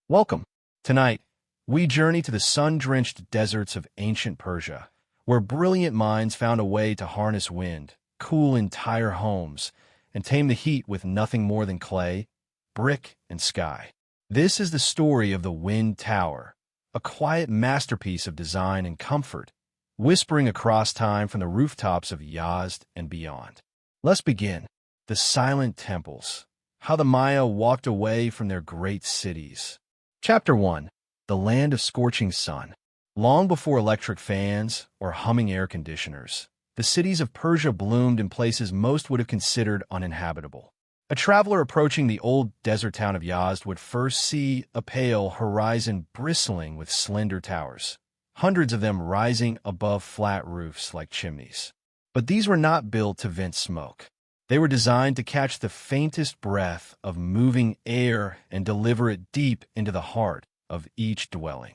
Welcome. Tonight, we journey to the sun-drenched deserts of ancient Persia, where brilliant minds found a way to harness wind, cool entire homes, and tame the heat with nothing more than clay, brick, and sky. This is the story of the Wind Tower, a quiet masterpiece of design and comfort, whispering across time from the rooftops of Yazd and beyond. Let's begin. The silent temples, how the Maya walked away from their great cities. Chapter 1. The Land of Scorching Sun. Long before electric fans or humming air conditioners, the cities of Persia bloomed in places most would have considered uninhabitable. A traveler approaching the old desert town of Yazd would first see a pale horizon bristling with slender towers, hundreds of them rising above flat roofs like chimneys. But these were not built to vent smoke. They were designed to catch the faintest breath of moving air and deliver it deep into the heart of each dwelling.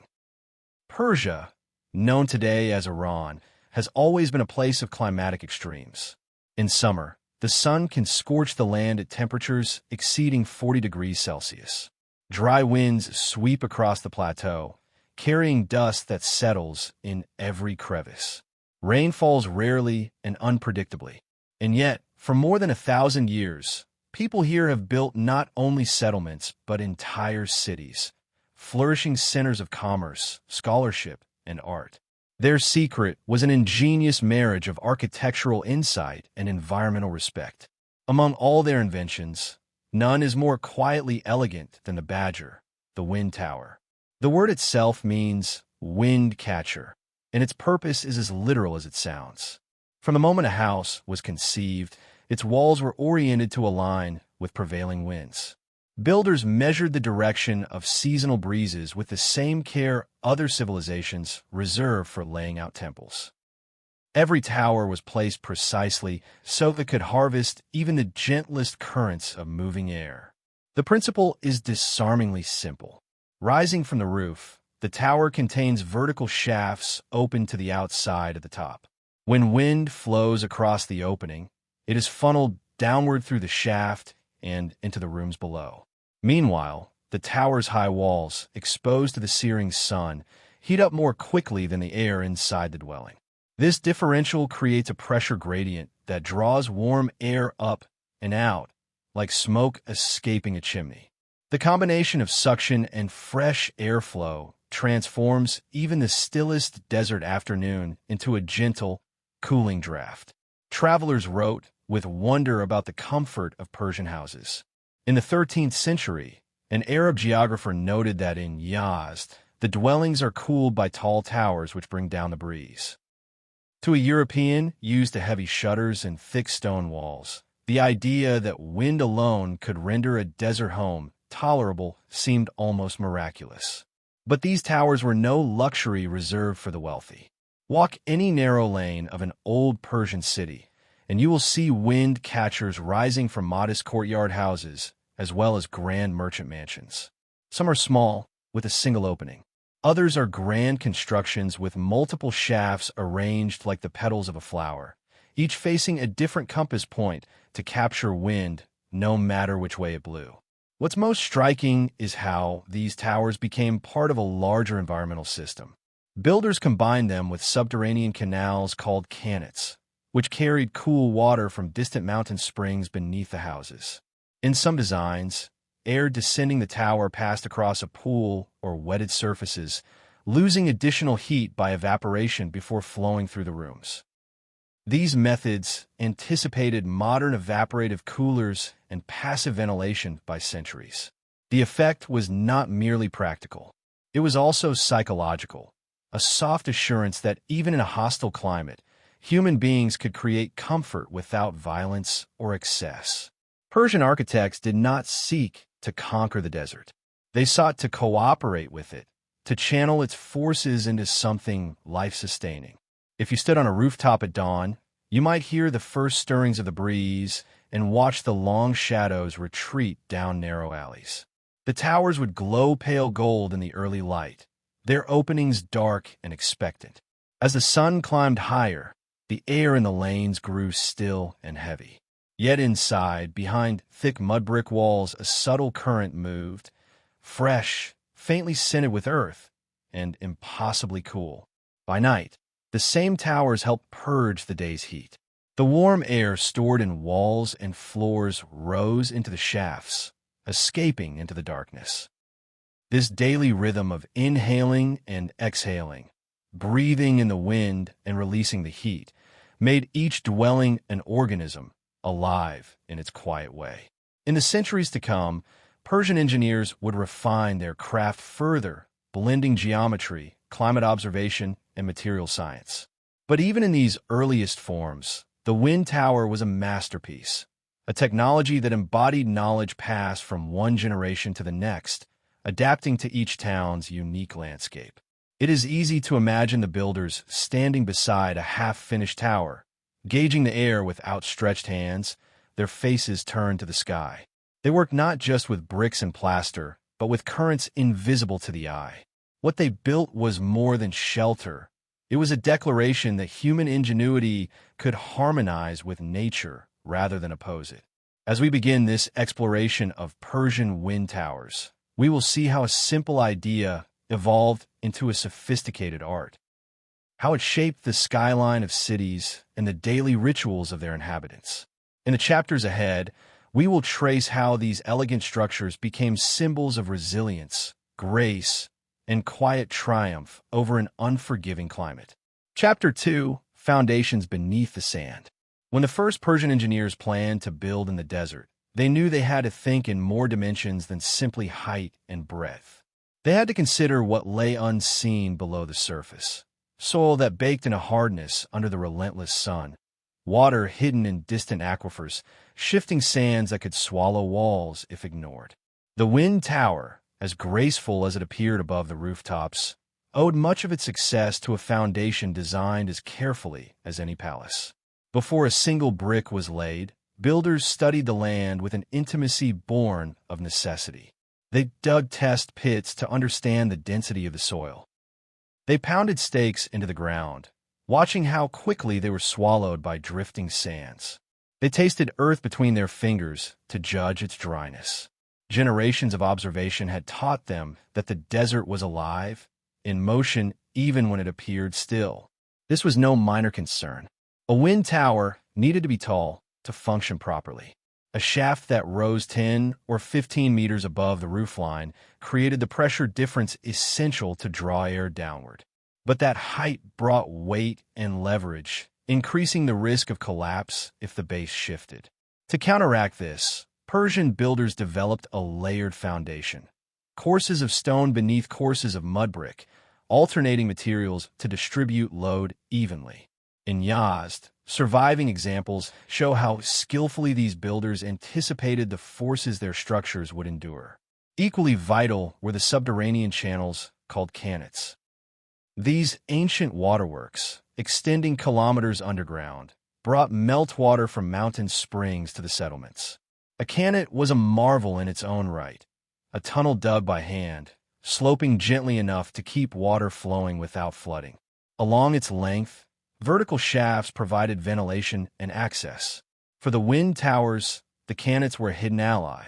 Persia, known today as Iran, has always been a place of climatic extremes. In summer, the sun can scorch the land at temperatures exceeding 40 degrees Celsius. Dry winds sweep across the plateau, carrying dust that settles in every crevice. Rain falls rarely and unpredictably, and yet, for more than 1,000 years, people here have built not only settlements but entire cities, flourishing centers of commerce, scholarship, and art. Their secret was an ingenious marriage of architectural insight and environmental respect. Among all their inventions, none is more quietly elegant than the Badger, the Wind Tower. The word itself means wind catcher, and its purpose is as literal as it sounds. From the moment a house was conceived, its walls were oriented to align with prevailing winds. Builders measured the direction of seasonal breezes with the same care other civilizations reserve for laying out temples. Every tower was placed precisely so that it could harvest even the gentlest currents of moving air. The principle is disarmingly simple. Rising from the roof, the tower contains vertical shafts open to the outside of the top. When wind flows across the opening, it is funneled downward through the shaft and into the rooms below. Meanwhile, the tower's high walls, exposed to the searing sun, heat up more quickly than the air inside the dwelling. This differential creates a pressure gradient that draws warm air up and out, like smoke escaping a chimney. The combination of suction and fresh airflow transforms even the stillest desert afternoon into a gentle, cooling draft. Travelers wrote with wonder about the comfort of Persian houses. In the 13th century, an Arab geographer noted that in Yazd, the dwellings are cooled by tall towers which bring down the breeze. To a European used to heavy shutters and thick stone walls, the idea that wind alone could render a desert home tolerable seemed almost miraculous. But these towers were no luxury reserved for the wealthy. Walk any narrow lane of an old Persian city, and you will see wind catchers rising from modest courtyard houses, as well as grand merchant mansions. Some are small, with a single opening. Others are grand constructions with multiple shafts arranged like the petals of a flower, each facing a different compass point to capture wind, no matter which way it blew. What's most striking is how these towers became part of a larger environmental system. Builders combined them with subterranean canals called qanats, which carried cool water from distant mountain springs beneath the houses. In some designs, air descending the tower passed across a pool or wetted surfaces, losing additional heat by evaporation before flowing through the rooms. These methods anticipated modern evaporative coolers and passive ventilation by centuries. The effect was not merely practical. It was also psychological, a soft assurance that even in a hostile climate, human beings could create comfort without violence or excess. Persian architects did not seek to conquer the desert. They sought to cooperate with it, to channel its forces into something life-sustaining. If you stood on a rooftop at dawn, you might hear the first stirrings of the breeze and watch the long shadows retreat down narrow alleys. The towers would glow pale gold in the early light, their openings dark and expectant. As the sun climbed higher, the air in the lanes grew still and heavy. Yet inside, behind thick mud brick walls, a subtle current moved, fresh, faintly scented with earth, and impossibly cool. By night, the same towers helped purge the day's heat. The warm air stored in walls and floors rose into the shafts, escaping into the darkness. This daily rhythm of inhaling and exhaling, breathing in the wind and releasing the heat, made each dwelling an organism, alive in its quiet way. In the centuries to come, Persian engineers would refine their craft further, blending geometry, climate observation, and material science. But even in these earliest forms, the wind tower was a masterpiece, a technology that embodied knowledge passed from one generation to the next, adapting to each town's unique landscape. It is easy to imagine the builders standing beside a half-finished tower, gauging the air with outstretched hands, their faces turned to the sky. They worked not just with bricks and plaster, but with currents invisible to the eye. What they built was more than shelter. It was a declaration that human ingenuity could harmonize with nature rather than oppose it. As we begin this exploration of Persian wind towers, we will see how a simple idea evolved into a sophisticated art, how it shaped the skyline of cities and the daily rituals of their inhabitants. In the chapters ahead, we will trace how these elegant structures became symbols of resilience, grace, and quiet triumph over an unforgiving climate. Chapter 2: Foundations Beneath the Sand. When the first Persian engineers planned to build in the desert, they knew they had to think in more dimensions than simply height and breadth. They had to consider what lay unseen below the surface: soil that baked in a hardness under the relentless sun, water hidden in distant aquifers, shifting sands that could swallow walls if ignored. The wind tower, as graceful as it appeared above the rooftops, owed much of its success to a foundation designed as carefully as any palace. Before a single brick was laid, builders studied the land with an intimacy born of necessity. They dug test pits to understand the density of the soil. They pounded stakes into the ground, watching how quickly they were swallowed by drifting sands. They tasted earth between their fingers to judge its dryness. Generations of observation had taught them that the desert was alive, in motion even when it appeared still. This was no minor concern. A wind tower needed to be tall to function properly. A shaft that rose 10 or 15 meters above the roofline created the pressure difference essential to draw air downward. But that height brought weight and leverage, increasing the risk of collapse if the base shifted. To counteract this, Persian builders developed a layered foundation: courses of stone beneath courses of mud brick, alternating materials to distribute load evenly. In Yazd, surviving examples show how skillfully these builders anticipated the forces their structures would endure. Equally vital were the subterranean channels called qanats. These ancient waterworks, extending kilometers underground, brought meltwater from mountain springs to the settlements. A qanat was a marvel in its own right, a tunnel dug by hand, sloping gently enough to keep water flowing without flooding. Along its length, vertical shafts provided ventilation and access. For the wind towers, the qanats were a hidden ally.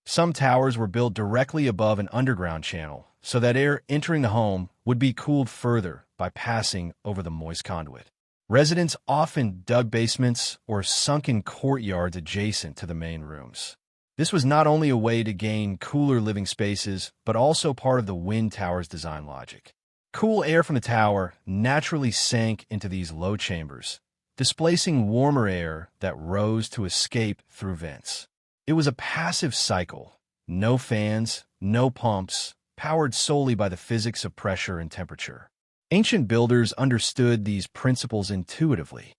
Some towers were built directly above an underground channel, so that air entering the home would be cooled further by passing over the moist conduit. Residents often dug basements or sunken courtyards adjacent to the main rooms. This was not only a way to gain cooler living spaces, but also part of the wind tower's design logic. Cool air from the tower naturally sank into these low chambers, displacing warmer air that rose to escape through vents. It was a passive cycle: no fans, no pumps, powered solely by the physics of pressure and temperature. Ancient builders understood these principles intuitively.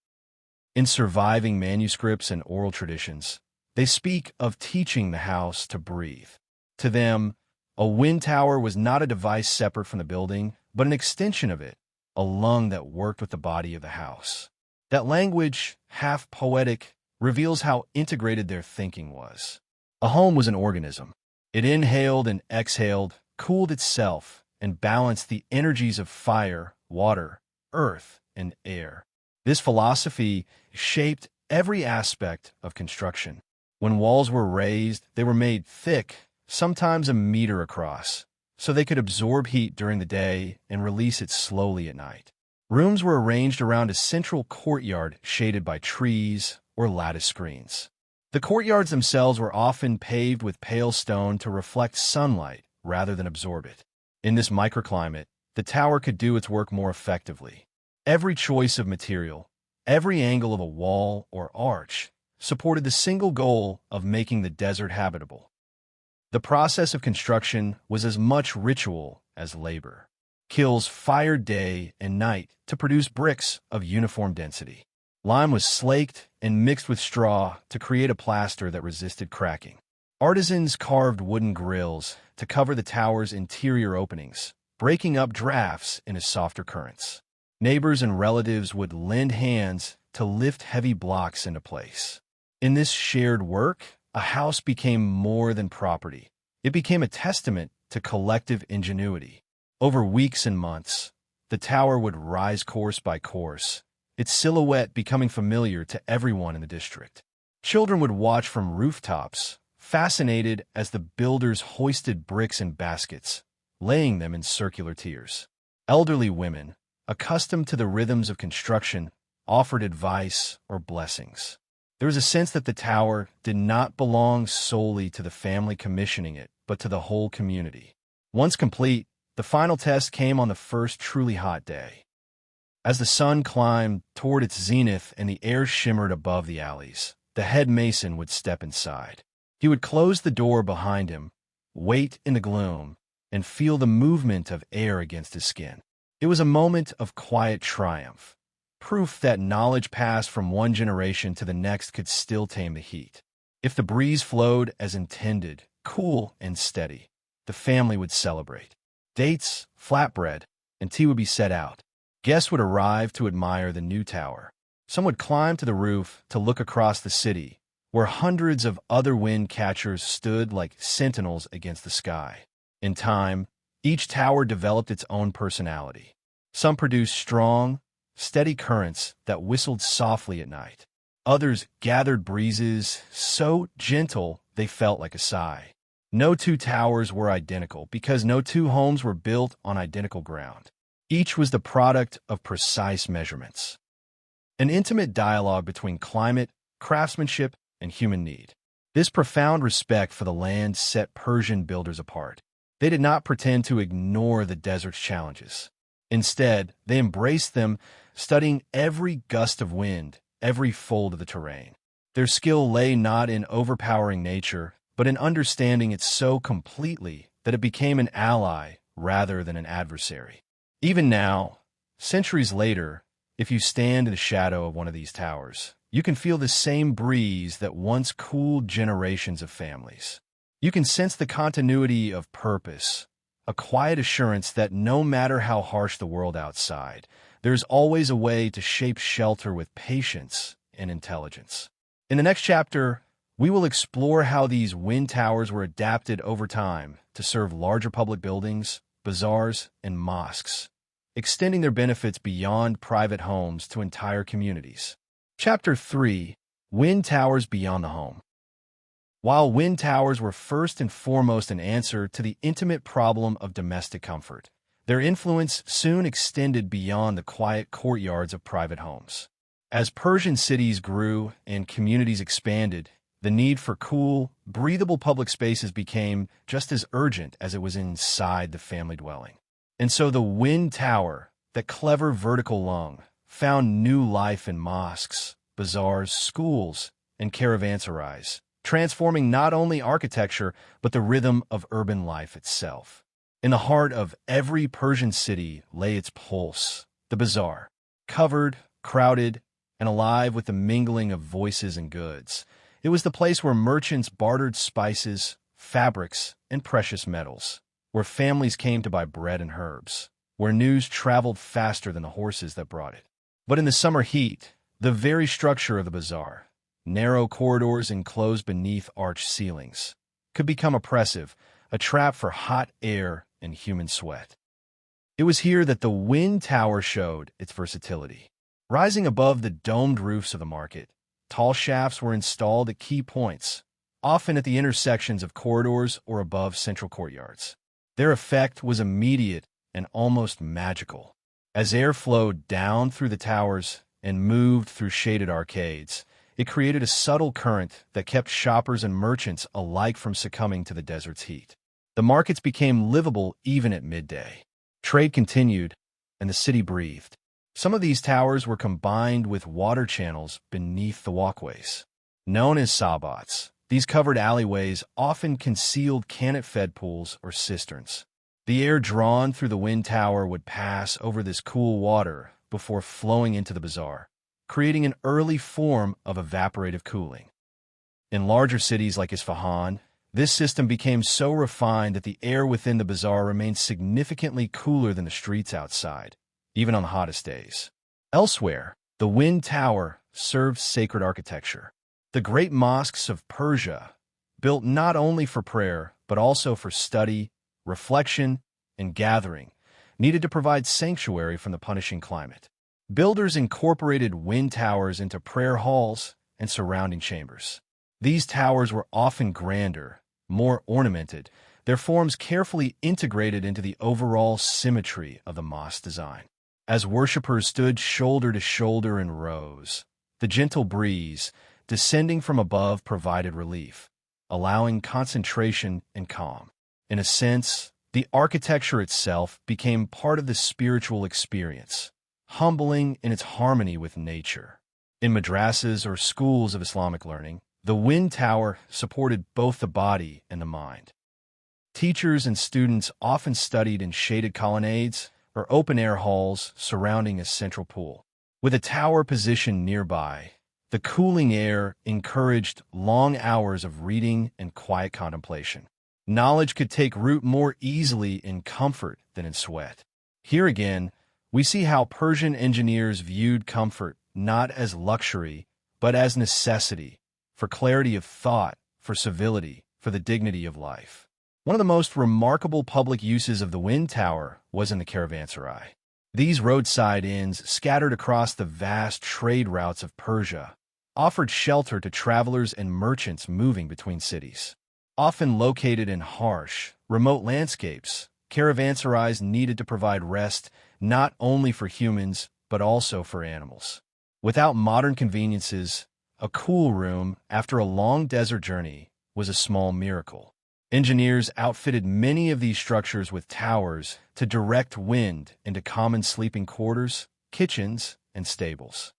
In surviving manuscripts and oral traditions, they speak of teaching the house to breathe. To them, a wind tower was not a device separate from the building, but an extension of it, a lung that worked with the body of the house. That language, half poetic, reveals how integrated their thinking was. A home was an organism. It inhaled and exhaled, cooled itself, and balanced the energies of fire, water, earth, and air. This philosophy shaped every aspect of construction. When walls were raised, they were made thick, sometimes a meter across, so they could absorb heat during the day and release it slowly at night. Rooms were arranged around a central courtyard shaded by trees or lattice screens. The courtyards themselves were often paved with pale stone to reflect sunlight rather than absorb it. In this microclimate, the tower could do its work more effectively. Every choice of material, every angle of a wall or arch, supported the single goal of making the desert habitable. The process of construction was as much ritual as labor. Kilns fired day and night to produce bricks of uniform density. Lime was slaked and mixed with straw to create a plaster that resisted cracking. Artisans carved wooden grills to cover the tower's interior openings, breaking up drafts into softer currents. Neighbors and relatives would lend hands to lift heavy blocks into place. In this shared work, a house became more than property. It became a testament to collective ingenuity. Over weeks and months, the tower would rise course by course, its silhouette becoming familiar to everyone in the district. Children would watch from rooftops, fascinated as the builders hoisted bricks in baskets, laying them in circular tiers. Elderly women, accustomed to the rhythms of construction, offered advice or blessings. There was a sense that the tower did not belong solely to the family commissioning it, but to the whole community. Once complete, the final test came on the first truly hot day. As the sun climbed toward its zenith and the air shimmered above the alleys, the head mason would step inside. He would close the door behind him, wait in the gloom, and feel the movement of air against his skin. It was a moment of quiet triumph, proof that knowledge passed from one generation to the next could still tame the heat. If the breeze flowed as intended, cool and steady, the family would celebrate. Dates, flatbread, and tea would be set out. Guests would arrive to admire the new tower. Some would climb to the roof to look across the city, where hundreds of other wind catchers stood like sentinels against the sky. In time, each tower developed its own personality. Some produced strong, steady currents that whistled softly at night. Others gathered breezes so gentle they felt like a sigh. No two towers were identical because no two homes were built on identical ground. Each was the product of precise measurements. An intimate dialogue between climate, craftsmanship, and human need. This profound respect for the land set Persian builders apart. They did not pretend to ignore the desert's challenges. Instead, they embraced them, studying every gust of wind, every fold of the terrain. Their skill lay not in overpowering nature, but in understanding it so completely that it became an ally rather than an adversary. Even now, centuries later, if you stand in the shadow of one of these towers, you can feel the same breeze that once cooled generations of families. You can sense the continuity of purpose, a quiet assurance that no matter how harsh the world outside, there's always a way to shape shelter with patience and intelligence. In the next chapter, we will explore how these wind towers were adapted over time to serve larger public buildings, bazaars, and mosques, extending their benefits beyond private homes to entire communities. Chapter 3: Wind Towers Beyond the Home. While wind towers were first and foremost an answer to the intimate problem of domestic comfort, their influence soon extended beyond the quiet courtyards of private homes. As Persian cities grew and communities expanded, the need for cool, breathable public spaces became just as urgent as it was inside the family dwelling. And so the wind tower, that clever vertical lung, found new life in mosques, bazaars, schools, and caravanserais, transforming not only architecture but the rhythm of urban life itself. In the heart of every Persian city lay its pulse, the bazaar, covered, crowded, and alive with the mingling of voices and goods. It was the place where merchants bartered spices, fabrics, and precious metals, where families came to buy bread and herbs, where news traveled faster than the horses that brought it. But in the summer heat, the very structure of the bazaar, narrow corridors enclosed beneath arched ceilings, could become oppressive, a trap for hot air and human sweat. It was here that the wind tower showed its versatility. Rising above the domed roofs of the market, tall shafts were installed at key points, often at the intersections of corridors or above central courtyards. Their effect was immediate and almost magical. As air flowed down through the towers and moved through shaded arcades, it created a subtle current that kept shoppers and merchants alike from succumbing to the desert's heat. The markets became livable even at midday. Trade continued, and the city breathed. Some of these towers were combined with water channels beneath the walkways. Known as sabats, these covered alleyways often concealed cannon-fed pools or cisterns. The air drawn through the wind tower would pass over this cool water before flowing into the bazaar, creating an early form of evaporative cooling. In larger cities like Isfahan, this system became so refined that the air within the bazaar remained significantly cooler than the streets outside, even on the hottest days. Elsewhere, the wind tower served sacred architecture. The great mosques of Persia, built not only for prayer but also for study, reflection, and gathering, needed to provide sanctuary from the punishing climate. Builders incorporated wind towers into prayer halls and surrounding chambers. These towers were often grander, more ornamented, their forms carefully integrated into the overall symmetry of the mosque design. As worshippers stood shoulder to shoulder in rows, the gentle breeze, descending from above, provided relief, allowing concentration and calm. In a sense, the architecture itself became part of the spiritual experience, humbling in its harmony with nature. In madrasas or schools of Islamic learning, the wind tower supported both the body and the mind. Teachers and students often studied in shaded colonnades or open-air halls surrounding a central pool. With a tower positioned nearby, the cooling air encouraged long hours of reading and quiet contemplation. Knowledge could take root more easily in comfort than in sweat. Here again, we see how Persian engineers viewed comfort not as luxury, but as necessity, for clarity of thought, for civility, for the dignity of life. One of the most remarkable public uses of the wind tower was in the caravanserai. These roadside inns, scattered across the vast trade routes of Persia, offered shelter to travelers and merchants moving between cities. Often located in harsh, remote landscapes, caravanserais needed to provide rest not only for humans but also for animals. Without modern conveniences, a cool room after a long desert journey was a small miracle. Engineers outfitted many of these structures with towers to direct wind into common sleeping quarters, kitchens, and stables.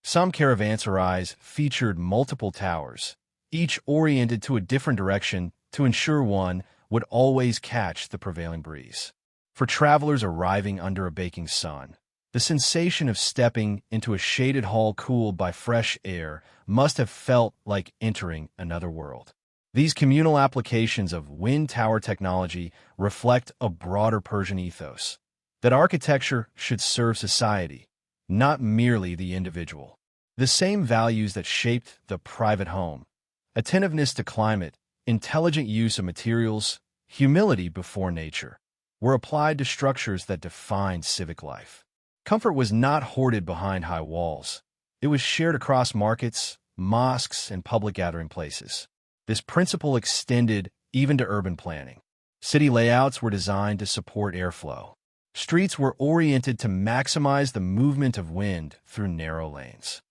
Some caravanserais featured multiple towers, each oriented to a different direction to ensure one would always catch the prevailing breeze. For travelers arriving under a baking sun, the sensation of stepping into a shaded hall cooled by fresh air must have felt like entering another world. These communal applications of wind tower technology reflect a broader Persian ethos, that architecture should serve society, not merely the individual. The same values that shaped the private home, attentiveness to climate, intelligent use of materials, humility before nature, were applied to structures that defined civic life. Comfort was not hoarded behind high walls. It was shared across markets, mosques, and public gathering places. This principle extended even to urban planning. City layouts were designed to support airflow. Streets were oriented to maximize the movement of wind through narrow lanes.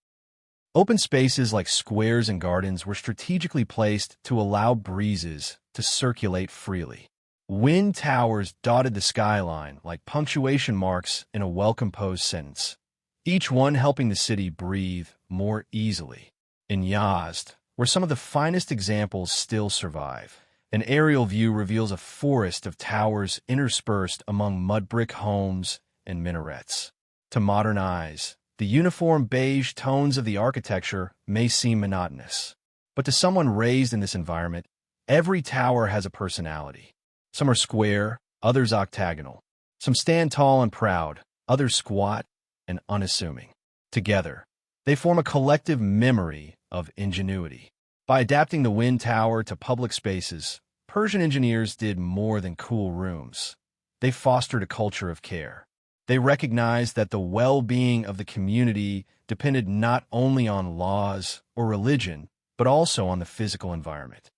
Open spaces like squares and gardens were strategically placed to allow breezes to circulate freely. Wind towers dotted the skyline like punctuation marks in a well-composed sentence, each one helping the city breathe more easily. In Yazd, where some of the finest examples still survive, an aerial view reveals a forest of towers interspersed among mud brick homes and minarets. To modern eyes, the uniform beige tones of the architecture may seem monotonous, but to someone raised in this environment, every tower has a personality. Some are square, others octagonal. Some stand tall and proud, others squat and unassuming. Together, they form a collective memory of ingenuity. By adapting the wind tower to public spaces, Persian engineers did more than cool rooms. They fostered a culture of care. They recognized that the well-being of the community depended not only on laws or religion, but also on the physical environment.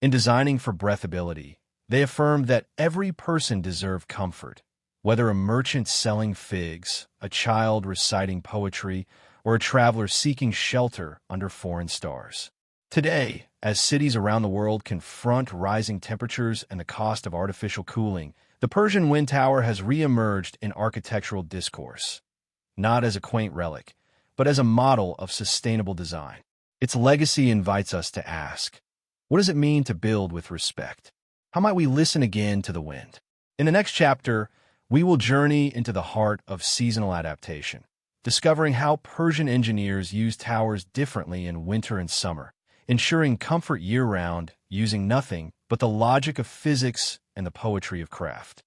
In designing for breathability, They affirmed that every person deserved comfort, whether a merchant selling figs, a child reciting poetry, or a traveler seeking shelter under foreign stars. Today, as cities around the world confront rising temperatures and the cost of artificial cooling, the Persian wind tower has re-emerged in architectural discourse, not as a quaint relic, but as a model of sustainable design. Its legacy invites us to ask, what does it mean to build with respect? How might we listen again to the wind? In the next chapter, we will journey into the heart of seasonal adaptation, discovering how Persian engineers use towers differently in winter and summer, ensuring comfort year-round using nothing but the logic of physics and the poetry of craft.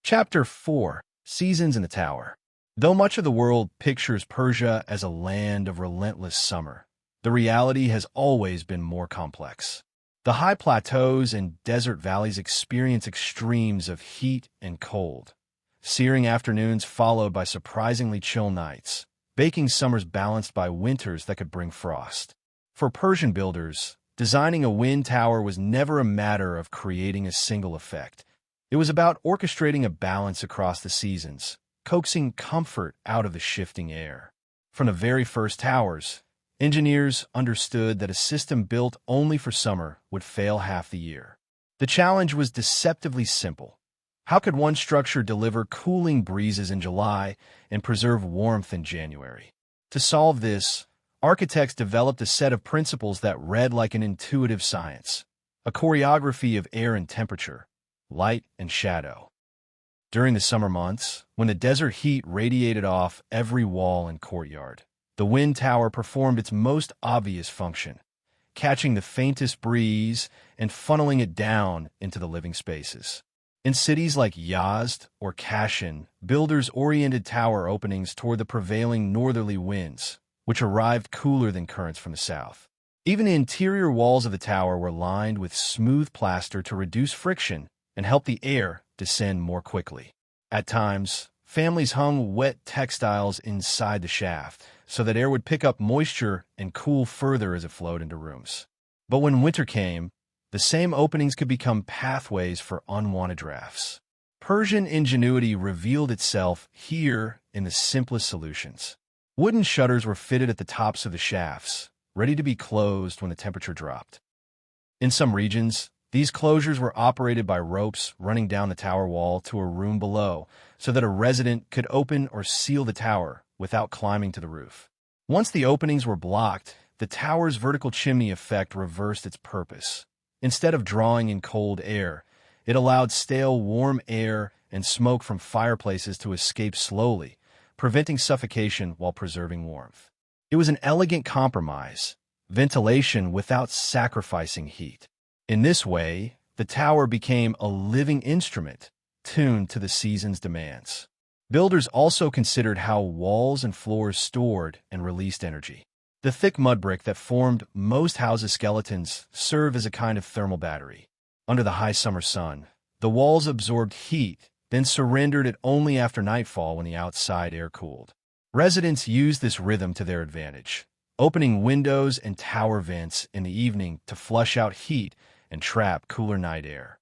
Chapter 4. Seasons in the Tower. Though much of the world pictures Persia as a land of relentless summer, the reality has always been more complex. The high plateaus and desert valleys experience extremes of heat and cold, searing afternoons followed by surprisingly chill nights, baking summers balanced by winters that could bring frost. For Persian builders, designing a wind tower was never a matter of creating a single effect. It was about orchestrating a balance across the seasons, coaxing comfort out of the shifting air. From the very first towers, engineers understood that a system built only for summer would fail half the year. The challenge was deceptively simple. How could one structure deliver cooling breezes in July and preserve warmth in January? To solve this, architects developed a set of principles that read like an intuitive science, a choreography of air and temperature, light and shadow. During the summer months, when the desert heat radiated off every wall and courtyard, the wind tower performed its most obvious function, catching the faintest breeze and funneling it down into the living spaces. In cities like Yazd or Kashan, builders oriented tower openings toward the prevailing northerly winds, which arrived cooler than currents from the south. Even the interior walls of the tower were lined with smooth plaster to reduce friction and help the air descend more quickly. At times, families hung wet textiles inside the shaft so that air would pick up moisture and cool further as it flowed into rooms. But when winter came, the same openings could become pathways for unwanted drafts. Persian ingenuity revealed itself here in the simplest solutions. Wooden shutters were fitted at the tops of the shafts, ready to be closed when the temperature dropped. In some regions, these closures were operated by ropes running down the tower wall to a room below so that a resident could open or seal the tower without climbing to the roof. Once the openings were blocked, the tower's vertical chimney effect reversed its purpose. Instead of drawing in cold air, it allowed stale, warm air and smoke from fireplaces to escape slowly, preventing suffocation while preserving warmth. It was an elegant compromise, ventilation without sacrificing heat. In this way, the tower became a living instrument, tuned to the season's demands. Builders also considered how walls and floors stored and released energy. The thick mud brick that formed most houses' skeletons served as a kind of thermal battery. Under the high summer sun, the walls absorbed heat, then surrendered it only after nightfall when the outside air cooled. Residents used this rhythm to their advantage, opening windows and tower vents in the evening to flush out heat and trap cooler night air.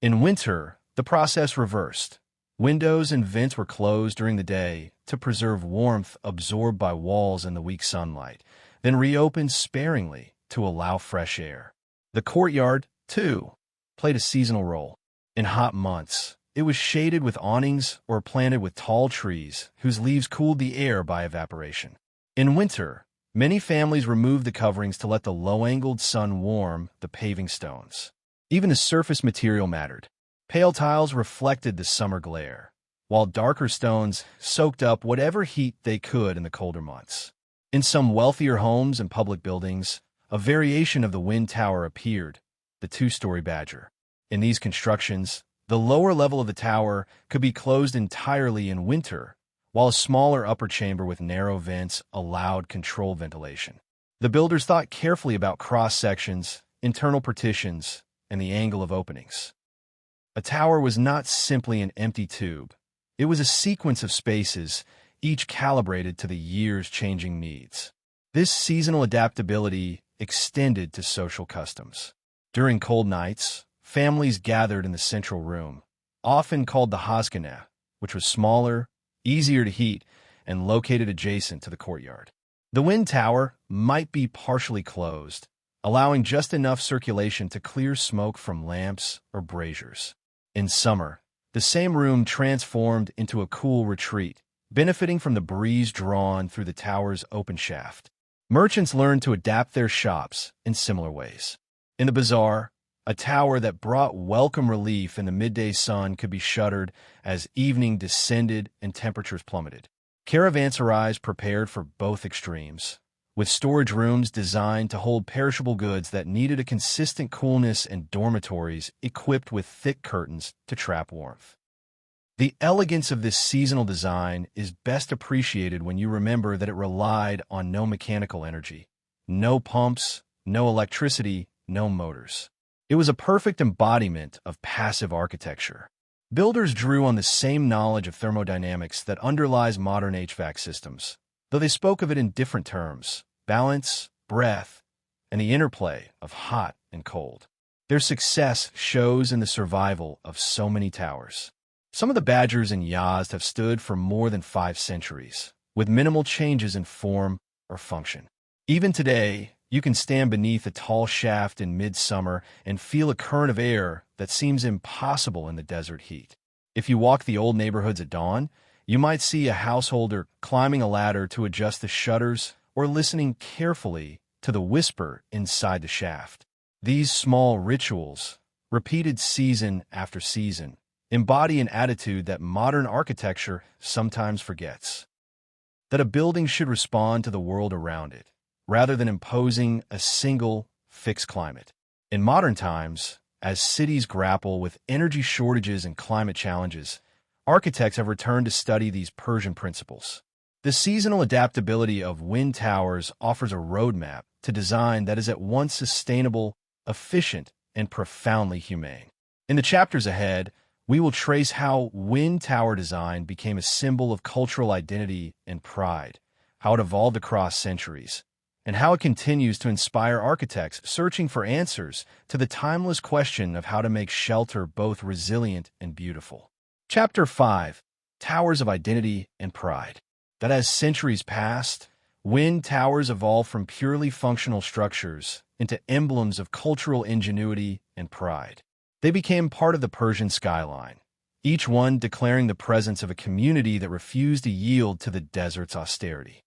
In winter, the process reversed. Windows and vents were closed during the day to preserve warmth absorbed by walls in the weak sunlight, then reopened sparingly to allow fresh air. The courtyard, too, played a seasonal role. In hot months, it was shaded with awnings or planted with tall trees whose leaves cooled the air by evaporation. In winter, many families removed the coverings to let the low-angled sun warm the paving stones. Even the surface material mattered. Pale tiles reflected the summer glare, while darker stones soaked up whatever heat they could in the colder months. In some wealthier homes and public buildings, a variation of the wind tower appeared, the two-story badger. In these constructions, the lower level of the tower could be closed entirely in winter, while a smaller upper chamber with narrow vents allowed controlled ventilation. The builders thought carefully about cross-sections, internal partitions, and the angle of openings. A tower was not simply an empty tube. It was a sequence of spaces, each calibrated to the year's changing needs. This seasonal adaptability extended to social customs. During cold nights, families gathered in the central room, often called the Hushistory, which was smaller, easier to heat, and located adjacent to the courtyard. The wind tower might be partially closed, allowing just enough circulation to clear smoke from lamps or braziers. In summer, the same room transformed into a cool retreat, benefiting from the breeze drawn through the tower's open shaft. Merchants learned to adapt their shops in similar ways. In the bazaar, a tower that brought welcome relief in the midday sun could be shuttered as evening descended and temperatures plummeted. Caravanserais prepared for both extremes, with storage rooms designed to hold perishable goods that needed a consistent coolness and dormitories equipped with thick curtains to trap warmth. The elegance of this seasonal design is best appreciated when you remember that it relied on no mechanical energy, no pumps, no electricity, no motors. It was a perfect embodiment of passive architecture. Builders drew on the same knowledge of thermodynamics that underlies modern HVAC systems, though they spoke of it in different terms: balance, breath, and the interplay of hot and cold. Their success shows in the survival of so many towers. Some of the Badgers and Yazd have stood for more than 5 centuries, with minimal changes in form or function. Even today, you can stand beneath a tall shaft in midsummer and feel a current of air that seems impossible in the desert heat. If you walk the old neighborhoods at dawn, you might see a householder climbing a ladder to adjust the shutters or listening carefully to the whisper inside the shaft. These small rituals, repeated season after season, embody an attitude that modern architecture sometimes forgets: that a building should respond to the world around it, rather than imposing a single, fixed climate. In modern times, as cities grapple with energy shortages and climate challenges, architects have returned to study these Persian principles. The seasonal adaptability of wind towers offers a roadmap to design that is at once sustainable, efficient, and profoundly humane. In the chapters ahead, we will trace how wind tower design became a symbol of cultural identity and pride, how it evolved across centuries, and how it continues to inspire architects searching for answers to the timeless question of how to make shelter both resilient and beautiful. Chapter 5: Towers of Identity and Pride. That as centuries passed, wind towers evolved from purely functional structures into emblems of cultural ingenuity and pride. They became part of the Persian skyline, each one declaring the presence of a community that refused to yield to the desert's austerity.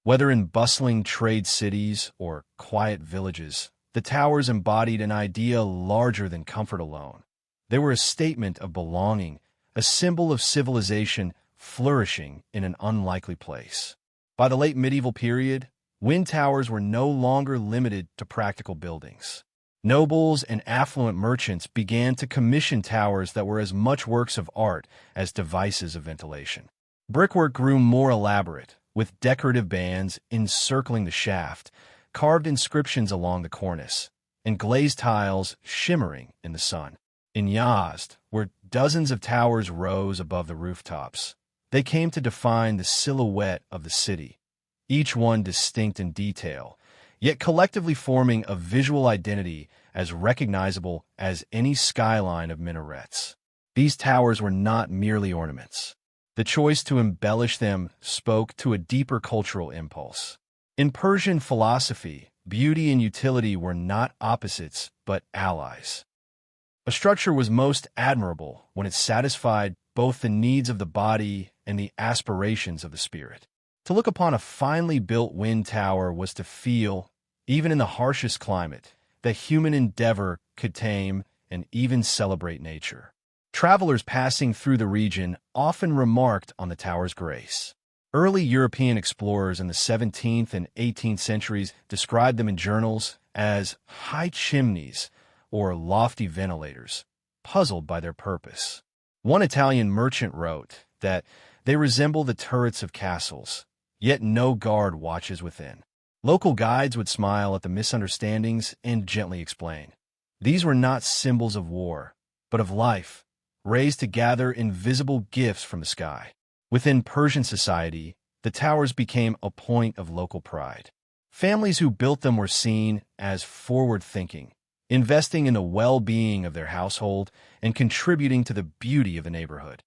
Whether in bustling trade cities or quiet villages, the towers embodied an idea larger than comfort alone. They were a statement of belonging, a symbol of civilization flourishing in an unlikely place. By the late medieval period, wind towers were no longer limited to practical buildings. Nobles and affluent merchants began to commission towers that were as much works of art as devices of ventilation. Brickwork grew more elaborate, with decorative bands encircling the shaft, carved inscriptions along the cornice, and glazed tiles shimmering in the sun. In Yazd, where dozens of towers rose above the rooftops, they came to define the silhouette of the city, each one distinct in detail, yet collectively forming a visual identity as recognizable as any skyline of minarets. These towers were not merely ornaments. The choice to embellish them spoke to a deeper cultural impulse. In Persian philosophy, beauty and utility were not opposites, but allies. A structure was most admirable when it satisfied both the needs of the body and the aspirations of the spirit. To look upon a finely built wind tower was to feel, even in the harshest climate, that human endeavor could tame and even celebrate nature. Travelers passing through the region often remarked on the tower's grace. Early European explorers in the 17th and 18th centuries described them in journals as high chimneys or lofty ventilators, puzzled by their purpose. One Italian merchant wrote that they resemble the turrets of castles, yet no guard watches within. Local guides would smile at the misunderstandings and gently explain. These were not symbols of war, but of life, raised to gather invisible gifts from the sky. Within Persian society, the towers became a point of local pride. Families who built them were seen as forward-thinking, investing in the well-being of their household and contributing to the beauty of the neighborhood.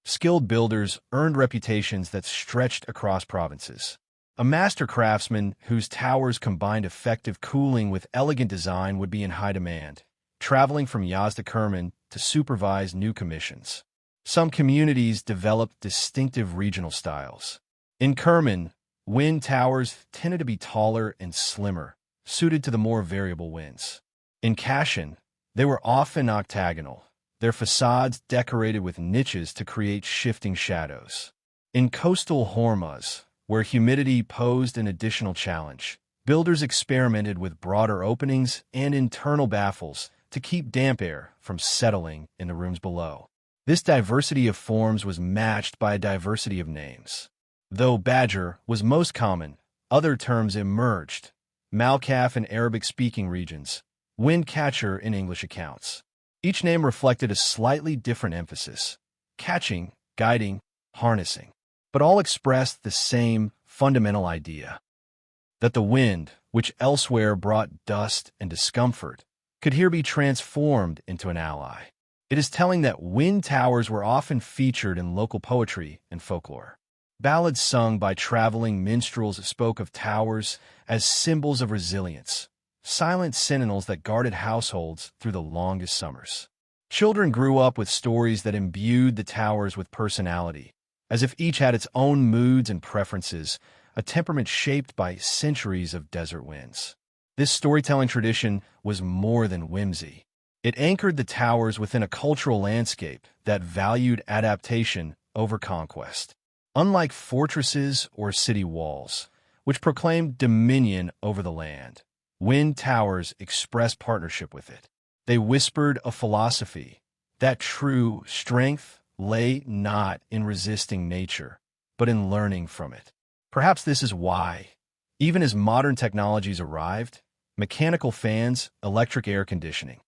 Skilled builders earned reputations that stretched across provinces. A master craftsman whose towers combined effective cooling with elegant design would be in high demand, traveling from Yaz to Kerman to supervise new commissions. Some communities developed distinctive regional styles. In Kerman, wind towers tended to be taller and slimmer, suited to the more variable winds. In Kashan, they were often octagonal, their facades decorated with niches to create shifting shadows. In coastal Hormuz, where humidity posed an additional challenge, builders experimented with broader openings and internal baffles to keep damp air from settling in the rooms below. This diversity of forms was matched by a diversity of names. Though badger was most common, other terms emerged: malkaf in Arabic-speaking regions, windcatcher in English accounts. Each name reflected a slightly different emphasis: catching, guiding, harnessing, but all expressed the same fundamental idea: that the wind, which elsewhere brought dust and discomfort, could here be transformed into an ally. It is telling that wind towers were often featured in local poetry and folklore. Ballads sung by traveling minstrels spoke of towers as symbols of resilience, silent sentinels that guarded households through the longest summers. Children grew up with stories that imbued the towers with personality, as if each had its own moods and preferences, a temperament shaped by centuries of desert winds. This storytelling tradition was more than whimsy. It anchored the towers within a cultural landscape that valued adaptation over conquest. Unlike fortresses or city walls, which proclaimed dominion over the land, wind towers expressed partnership with it. They whispered a philosophy that true strength lay not in resisting nature, but in learning from it. Perhaps this is why, even as modern technologies arrived, mechanical fans, electric air conditioning,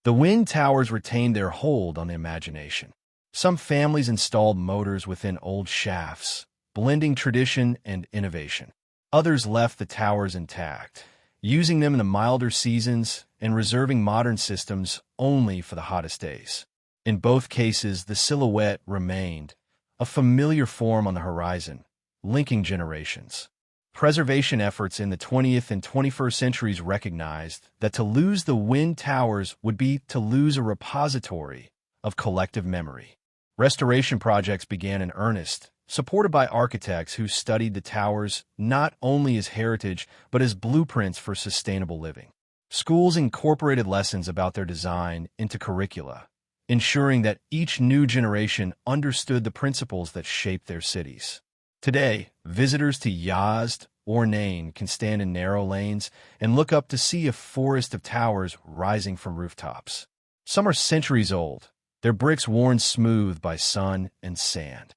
the wind towers retained their hold on the imagination. Some families installed motors within old shafts, blending tradition and innovation. Others left the towers intact, using them in the milder seasons and reserving modern systems only for the hottest days. In both cases, the silhouette remained, a familiar form on the horizon, linking generations. Preservation efforts in the 20th and 21st centuries recognized that to lose the wind towers would be to lose a repository of collective memory. Restoration projects began in earnest, supported by architects who studied the towers not only as heritage but as blueprints for sustainable living. Schools incorporated lessons about their design into curricula, ensuring that each new generation understood the principles that shaped their cities. Today, visitors to Yazd or Nain can stand in narrow lanes and look up to see a forest of towers rising from rooftops. Some are centuries old, their bricks worn smooth by sun and sand.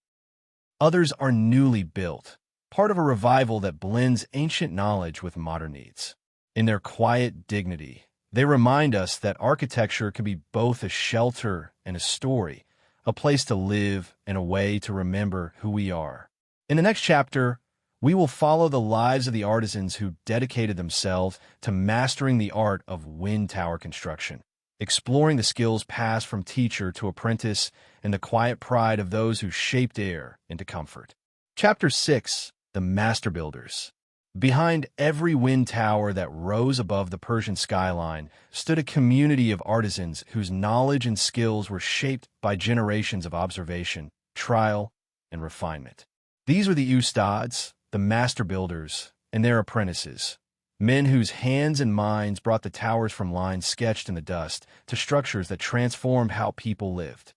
Others are newly built, part of a revival that blends ancient knowledge with modern needs. In their quiet dignity, they remind us that architecture can be both a shelter and a story, a place to live and a way to remember who we are. In the next chapter, we will follow the lives of the artisans who dedicated themselves to mastering the art of wind tower construction, exploring the skills passed from teacher to apprentice and the quiet pride of those who shaped air into comfort. Chapter 6: The Master Builders. Behind every wind tower that rose above the Persian skyline stood a community of artisans whose knowledge and skills were shaped by generations of observation, trial, and refinement. These were the ustads, the master builders, and their apprentices, men whose hands and minds brought the towers from lines sketched in the dust to structures that transformed how people lived.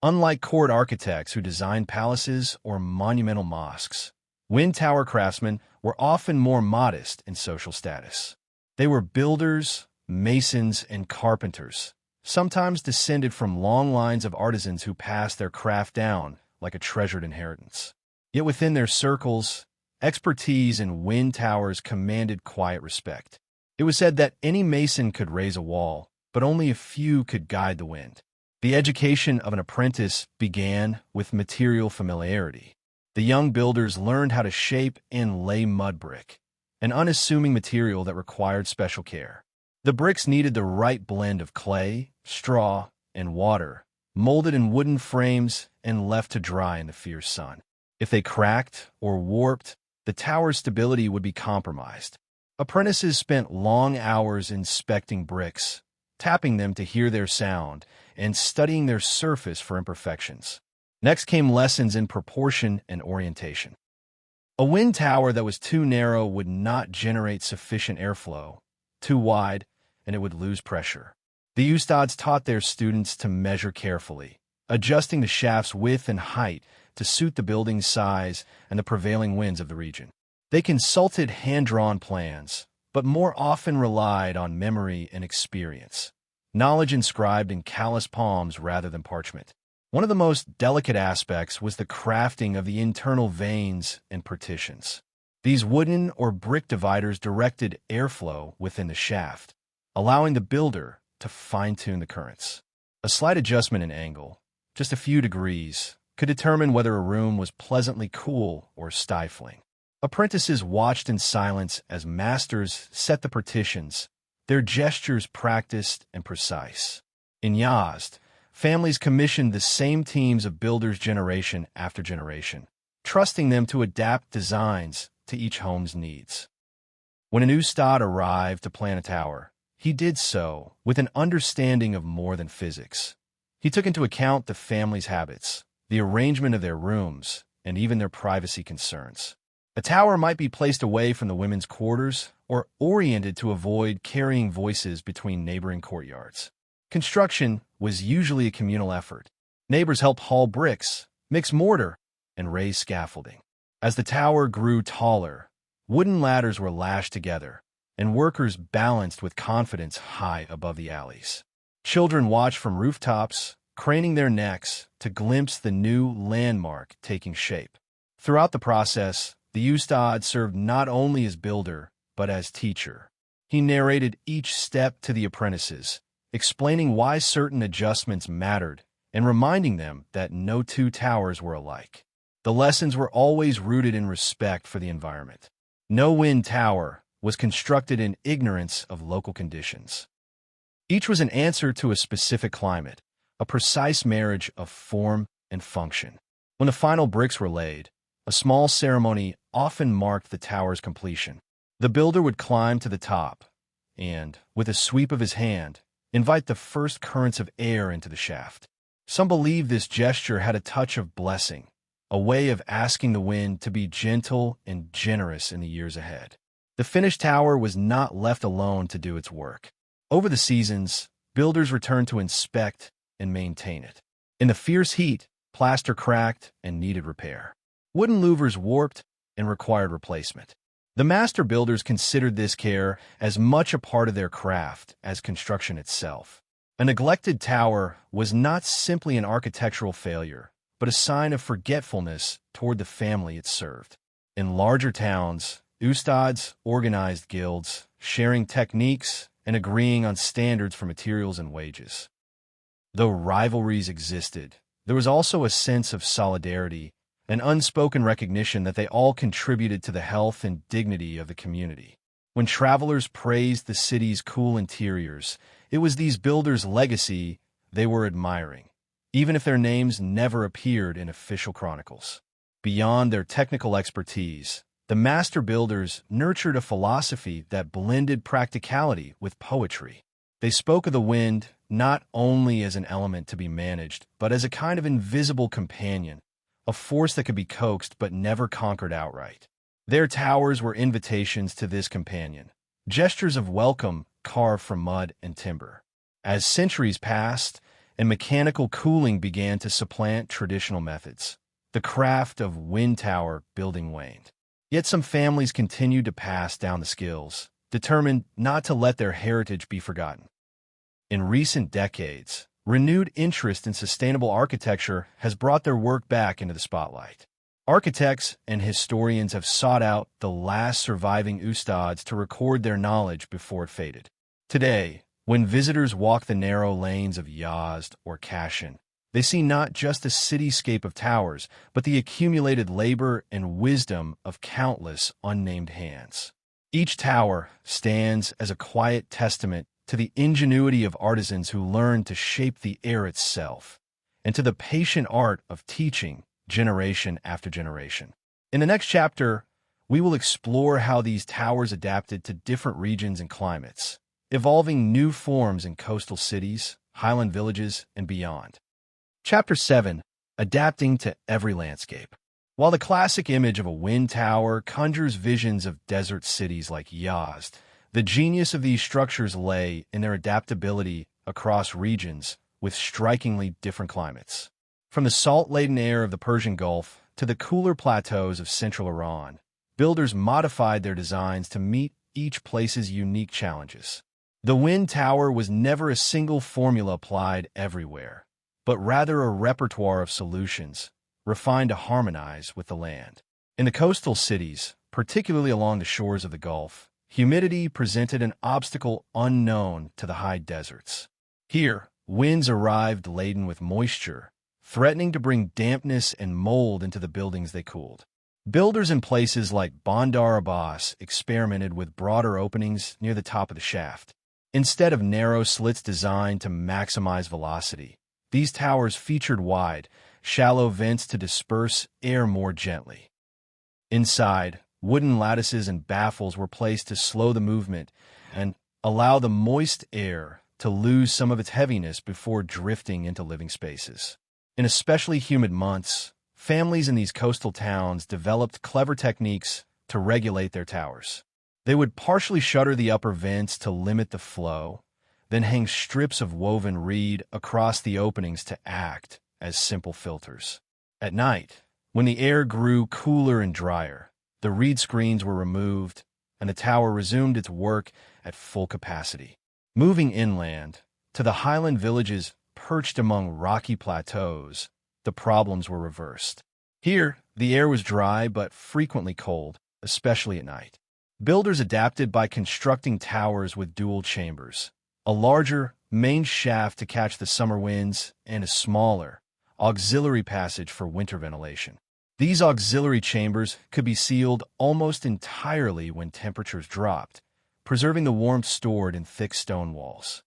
Unlike court architects who designed palaces or monumental mosques, wind tower craftsmen were often more modest in social status. They were builders, masons, and carpenters, sometimes descended from long lines of artisans who passed their craft down like a treasured inheritance. Yet within their circles, expertise in wind towers commanded quiet respect. It was said that any mason could raise a wall, but only a few could guide the wind. The education of an apprentice began with material familiarity. The young builders learned how to shape and lay mud brick, an unassuming material that required special care. The bricks needed the right blend of clay, straw, and water, molded in wooden frames and left to dry in the fierce sun. If they cracked or warped, the tower's stability would be compromised. Apprentices spent long hours inspecting bricks, tapping them to hear their sound, and studying their surface for imperfections. Next came lessons in proportion and orientation. A wind tower that was too narrow would not generate sufficient airflow, too wide, and it would lose pressure. The ustads taught their students to measure carefully, adjusting the shaft's width and height to suit the building's size and the prevailing winds of the region. They consulted hand-drawn plans, but more often relied on memory and experience, knowledge inscribed in callous palms rather than parchment. One of the most delicate aspects was the crafting of the internal vanes and partitions. These wooden or brick dividers directed airflow within the shaft, allowing the builder to fine-tune the currents. A slight adjustment in angle, just a few degrees, could determine whether a room was pleasantly cool or stifling. Apprentices watched in silence as masters set the partitions, their gestures practiced and precise. In Yazd, families commissioned the same teams of builders generation after generation, trusting them to adapt designs to each home's needs. When an ustad arrived to plan a tower, he did so with an understanding of more than physics. He took into account the family's habits, the arrangement of their rooms, and even their privacy concerns. A tower might be placed away from the women's quarters or oriented to avoid carrying voices between neighboring courtyards. Construction was usually a communal effort. Neighbors helped haul bricks, mix mortar, and raise scaffolding. As the tower grew taller, wooden ladders were lashed together, and workers balanced with confidence high above the alleys. Children watched from rooftops, craning their necks to glimpse the new landmark taking shape. Throughout the process, the ustad served not only as builder, but as teacher. He narrated each step to the apprentices, explaining why certain adjustments mattered and reminding them that no two towers were alike. The lessons were always rooted in respect for the environment. No wind tower was constructed in ignorance of local conditions. Each was an answer to a specific climate, a precise marriage of form and function. When the final bricks were laid, a small ceremony often marked the tower's completion. The builder would climb to the top and, with a sweep of his hand, invite the first currents of air into the shaft. Some believe this gesture had a touch of blessing, a way of asking the wind to be gentle and generous in the years ahead. The finished tower was not left alone to do its work. Over the seasons, builders returned to inspect and maintain it. In the fierce heat, plaster cracked and needed repair. Wooden louvers warped and required replacement. The master builders considered this care as much a part of their craft as construction itself. A neglected tower was not simply an architectural failure, but a sign of forgetfulness toward the family it served. In larger towns, ustads organized guilds, sharing techniques and agreeing on standards for materials and wages. Though rivalries existed, there was also a sense of solidarity, an unspoken recognition that they all contributed to the health and dignity of the community. When travelers praised the city's cool interiors, it was these builders' legacy they were admiring, even if their names never appeared in official chronicles. Beyond their technical expertise, the master builders nurtured a philosophy that blended practicality with poetry. They spoke of the wind not only as an element to be managed, but as a kind of invisible companion, a force that could be coaxed but never conquered outright. Their towers were invitations to this companion, gestures of welcome carved from mud and timber. As centuries passed and mechanical cooling began to supplant traditional methods, the craft of wind tower building waned. Yet some families continued to pass down the skills, determined not to let their heritage be forgotten. In recent decades, renewed interest in sustainable architecture has brought their work back into the spotlight. Architects and historians have sought out the last surviving ustads to record their knowledge before it faded. Today, when visitors walk the narrow lanes of Yazd or Kashan, they see not just a cityscape of towers, but the accumulated labor and wisdom of countless unnamed hands. Each tower stands as a quiet testament to the ingenuity of artisans who learned to shape the air itself, and to the patient art of teaching generation after generation. In the next chapter, we will explore how these towers adapted to different regions and climates, evolving new forms in coastal cities, highland villages, and beyond. Chapter 7. Adapting to every landscape. While the classic image of a wind tower conjures visions of desert cities like Yazd, the genius of these structures lay in their adaptability across regions with strikingly different climates. From the salt-laden air of the Persian Gulf to the cooler plateaus of central Iran, builders modified their designs to meet each place's unique challenges. The wind tower was never a single formula applied everywhere, but rather a repertoire of solutions refined to harmonize with the land. In the coastal cities, particularly along the shores of the Gulf, humidity presented an obstacle unknown to the high deserts. Here, winds arrived laden with moisture, threatening to bring dampness and mold into the buildings they cooled. Builders in places like Bandar Abbas experimented with broader openings near the top of the shaft. Instead of narrow slits designed to maximize velocity, these towers featured wide, shallow vents to disperse air more gently. Inside, wooden lattices and baffles were placed to slow the movement and allow the moist air to lose some of its heaviness before drifting into living spaces. In especially humid months, families in these coastal towns developed clever techniques to regulate their towers. They would partially shutter the upper vents to limit the flow, then hang strips of woven reed across the openings to act as simple filters. At night, when the air grew cooler and drier, the reed screens were removed and the tower resumed its work at full capacity. Moving inland, to the highland villages perched among rocky plateaus, the problems were reversed. Here, the air was dry but frequently cold, especially at night. Builders adapted by constructing towers with dual chambers, a larger main shaft to catch the summer winds, and a smaller, auxiliary passage for winter ventilation. These auxiliary chambers could be sealed almost entirely when temperatures dropped, preserving the warmth stored in thick stone walls.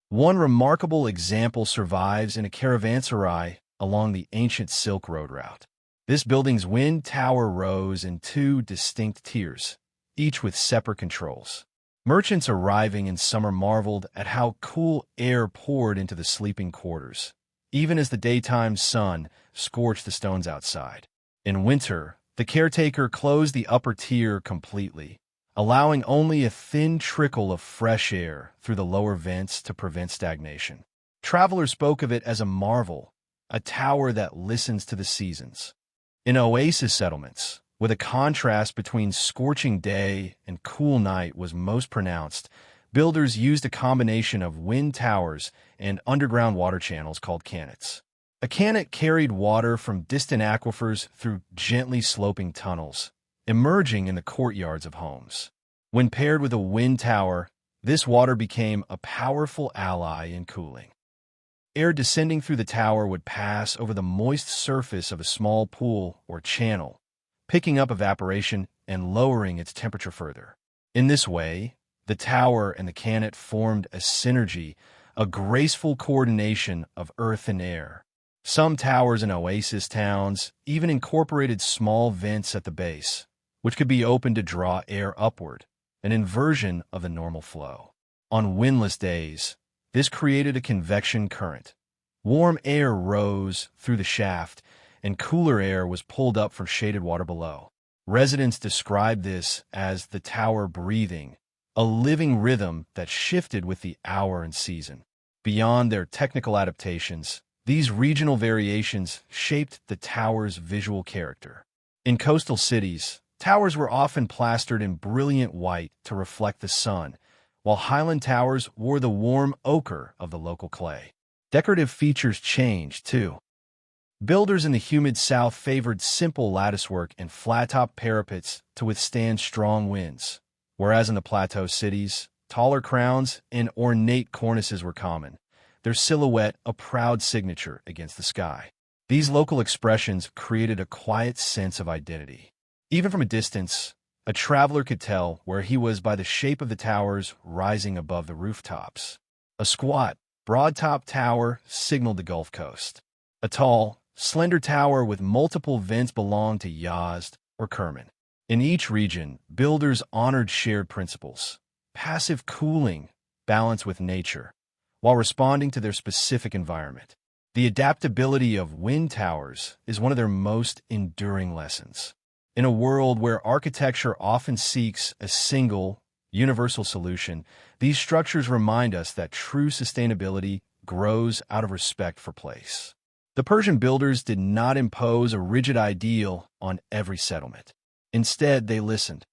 One remarkable example survives in a caravanserai along the ancient Silk Road route. This building's wind tower rose in two distinct tiers, each with separate controls. Merchants arriving in summer marveled at how cool air poured into the sleeping quarters, even as the daytime sun scorched the stones outside. In winter, the caretaker closed the upper tier completely, allowing only a thin trickle of fresh air through the lower vents to prevent stagnation. Travelers spoke of it as a marvel, a tower that listens to the seasons. In oasis settlements, where the contrast between scorching day and cool night was most pronounced, builders used a combination of wind towers and underground water channels called cannets. A cannet carried water from distant aquifers through gently sloping tunnels, emerging in the courtyards of homes. When paired with a wind tower, this water became a powerful ally in cooling. Air descending through the tower would pass over the moist surface of a small pool or channel, picking up evaporation and lowering its temperature further. In this way, the tower and the cannet formed a synergy, a graceful coordination of earth and air. Some towers in oasis towns even incorporated small vents at the base, which could be opened to draw air upward, an inversion of the normal flow. On windless days, this created a convection current. Warm air rose through the shaft, and cooler air was pulled up from shaded water below. Residents described this as the tower breathing, a living rhythm that shifted with the hour and season. Beyond their technical adaptations, these regional variations shaped the tower's visual character. In coastal cities, towers were often plastered in brilliant white to reflect the sun, while highland towers wore the warm ochre of the local clay. Decorative features changed, too. Builders in the humid south favored simple latticework and flat-top parapets to withstand strong winds, whereas in the plateau cities, taller crowns and ornate cornices were common, their silhouette a proud signature against the sky. These local expressions created a quiet sense of identity. Even from a distance, A traveler could tell where he was by the shape of the towers rising above the rooftops. A squat, broad-top tower signaled the Gulf Coast. A tall, slender tower with multiple vents belonged to Yazd or Kerman. In each region, builders honored shared principles: passive cooling, balance with nature, while responding to their specific environment. The adaptability of wind towers is one of their most enduring lessons. In a world where architecture often seeks a single, universal solution, these structures remind us that true sustainability grows out of respect for place. The Persian builders did not impose a rigid ideal on every settlement. Instead, they listened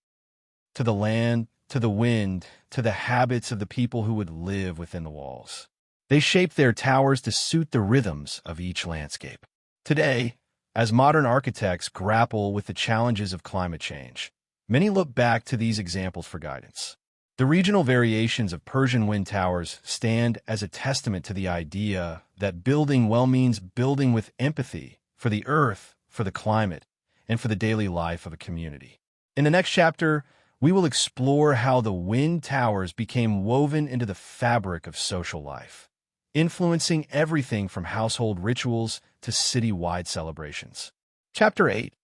to the land, to the wind, to the habits of the people who would live within the walls. They shaped their towers to suit the rhythms of each landscape. Today, as modern architects grapple with the challenges of climate change, many look back to these examples for guidance. The regional variations of Persian wind towers stand as a testament to the idea that building well means building with empathy for the earth, for the climate, and for the daily life of a community. In the next chapter, we will explore how the wind towers became woven into the fabric of social life, influencing everything from household rituals to city-wide celebrations. Chapter 8.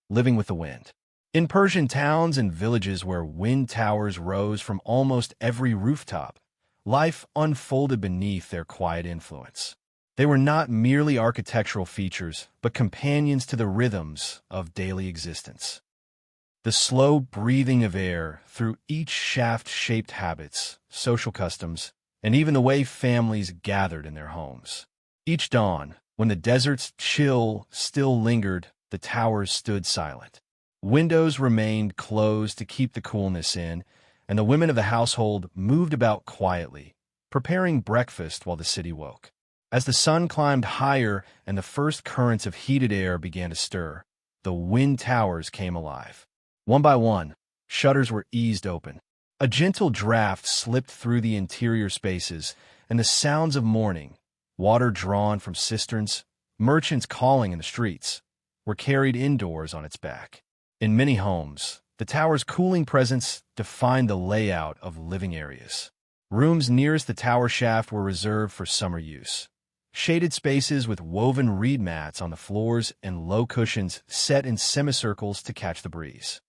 Living with the Wind. In Persian towns and villages where wind towers rose from almost every rooftop, life unfolded beneath their quiet influence. They were not merely architectural features, but companions to the rhythms of daily existence. The slow breathing of air through each shaft shaped habits, social customs, and even the way families gathered in their homes. Each dawn, when the desert's chill still lingered, the towers stood silent. Windows remained closed to keep the coolness in, and the women of the household moved about quietly, preparing breakfast while the city woke. As the sun climbed higher and the first currents of heated air began to stir, the wind towers came alive. One by one, shutters were eased open. A gentle draft slipped through the interior spaces, and the sounds of morning, water drawn from cisterns, merchants calling in the streets, were carried indoors on its back. In many homes, the tower's cooling presence defined the layout of living areas. Rooms nearest the tower shaft were reserved for summer use. Shaded spaces with woven reed mats on the floors and low cushions set in semicircles to catch the breeze.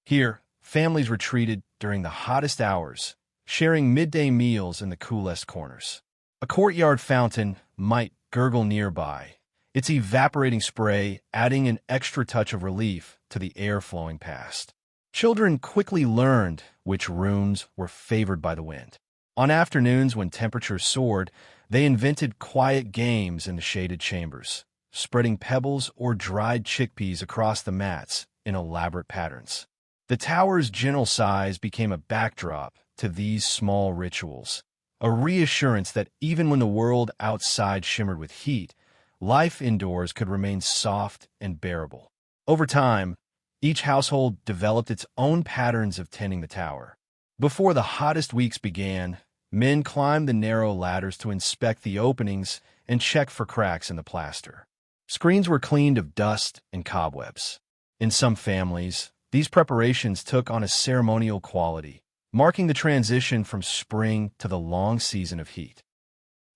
Here, families retreated during the hottest hours, sharing midday meals in the coolest corners. A courtyard fountain might gurgle nearby, its evaporating spray adding an extra touch of relief to the air flowing past. Children quickly learned which rooms were favored by the wind. On afternoons when temperatures soared, they invented quiet games in the shaded chambers, spreading pebbles or dried chickpeas across the mats in elaborate patterns. The tower's gentle size became a backdrop to these small rituals, a reassurance that even when the world outside shimmered with heat, life indoors could remain soft and bearable. Over time, each household developed its own patterns of tending the tower. Before the hottest weeks began, men climbed the narrow ladders to inspect the openings and check for cracks in the plaster. Screens were cleaned of dust and cobwebs. In some families, these preparations took on a ceremonial quality, marking the transition from spring to the long season of heat.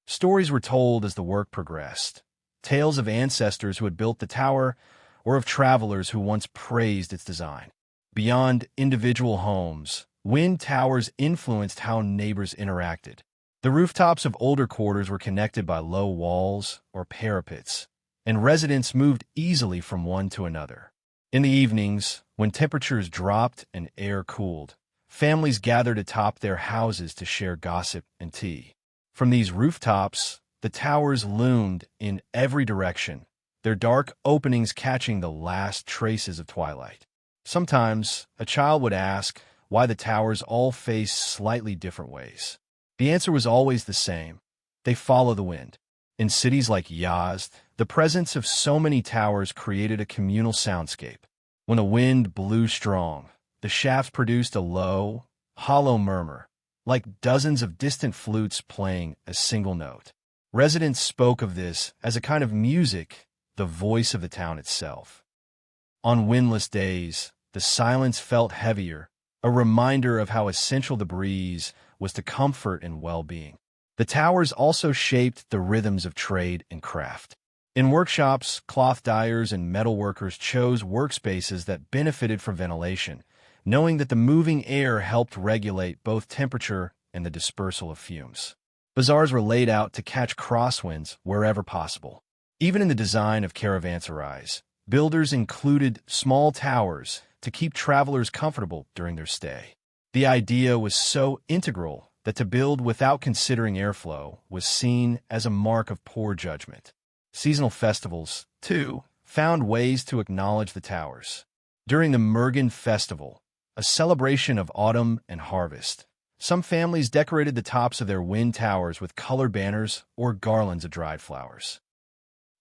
Stories were told as the work progressed, tales of ancestors who had built the tower or of travelers who once praised its design. Beyond individual homes, wind towers influenced how neighbors interacted. The rooftops of older quarters were connected by low walls or parapets, and residents moved easily from one to another. In the evenings, when temperatures dropped and air cooled, families gathered atop their houses to share gossip and tea. From these rooftops, the towers loomed in every direction, their dark openings catching the last traces of twilight. Sometimes, a child would ask why the towers all faced slightly different ways. The answer was always the same: they follow the wind. In cities like Yazd, the presence of so many towers created a communal soundscape. When the wind blew strong, the shafts produced a low, hollow murmur, like dozens of distant flutes playing a single note. Residents spoke of this as a kind of music, the voice of the town itself. On windless days, the silence felt heavier, a reminder of how essential the breeze was to comfort and well-being. The towers also shaped the rhythms of trade and craft. In workshops, cloth dyers and metalworkers chose workspaces that benefited from ventilation, knowing that the moving air helped regulate both temperature and the dispersal of fumes. Bazaars were laid out to catch crosswinds wherever possible. Even in the design of caravanserais, builders included small towers to keep travelers comfortable during their stay. The idea was so integral that to build without considering airflow was seen as a mark of poor judgment. Seasonal festivals, too, found ways to acknowledge the towers. During the Mergen Festival, a celebration of autumn and harvest, some families decorated the tops of their wind towers with colored banners or garlands of dried flowers.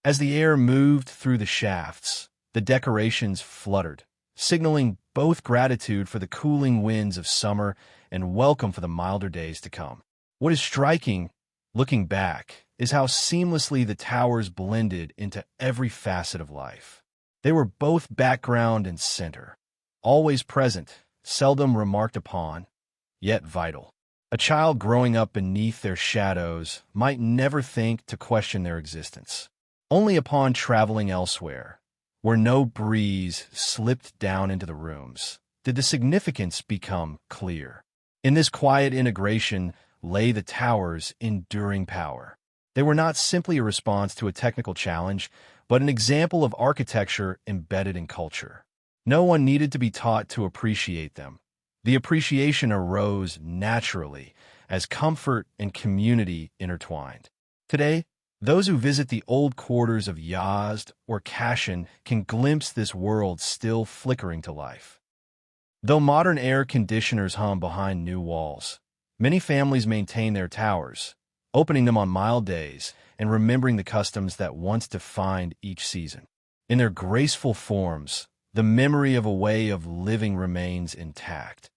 As the air moved through the shafts, the decorations fluttered, signaling both gratitude for the cooling winds of summer and welcome for the milder days to come. What is striking, looking back, is how seamlessly the towers blended into every facet of life. They were both background and center, always present, seldom remarked upon, yet vital. A child growing up beneath their shadows might never think to question their existence. Only upon traveling elsewhere, where no breeze slipped down into the rooms, did the significance become clear. In this quiet integration lay the towers' enduring power. They were not simply a response to a technical challenge, but an example of architecture embedded in culture. No one needed to be taught to appreciate them. The appreciation arose naturally as comfort and community intertwined. Today, those who visit the old quarters of Yazd or Kashan can glimpse this world still flickering to life. Though modern air conditioners hum behind new walls, many families maintain their towers, opening them on mild days and remembering the customs that once defined each season. In their graceful forms, the memory of a way of living remains intact,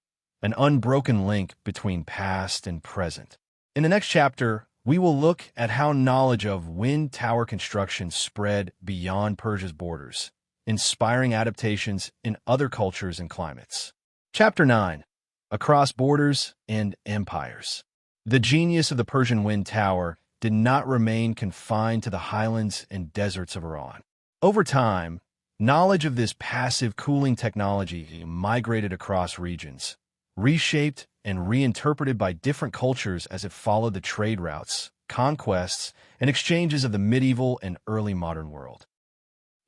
an unbroken link between past and present. In the next chapter, we will look at how knowledge of wind tower construction spread beyond Persia's borders, inspiring adaptations in other cultures and climates. Chapter 9. Across Borders and Empires. The genius of the Persian wind tower did not remain confined to the highlands and deserts of Iran. Over time, knowledge of this passive cooling technology migrated across regions, reshaped and reinterpreted by different cultures as it followed the trade routes, conquests, and exchanges of the medieval and early modern world.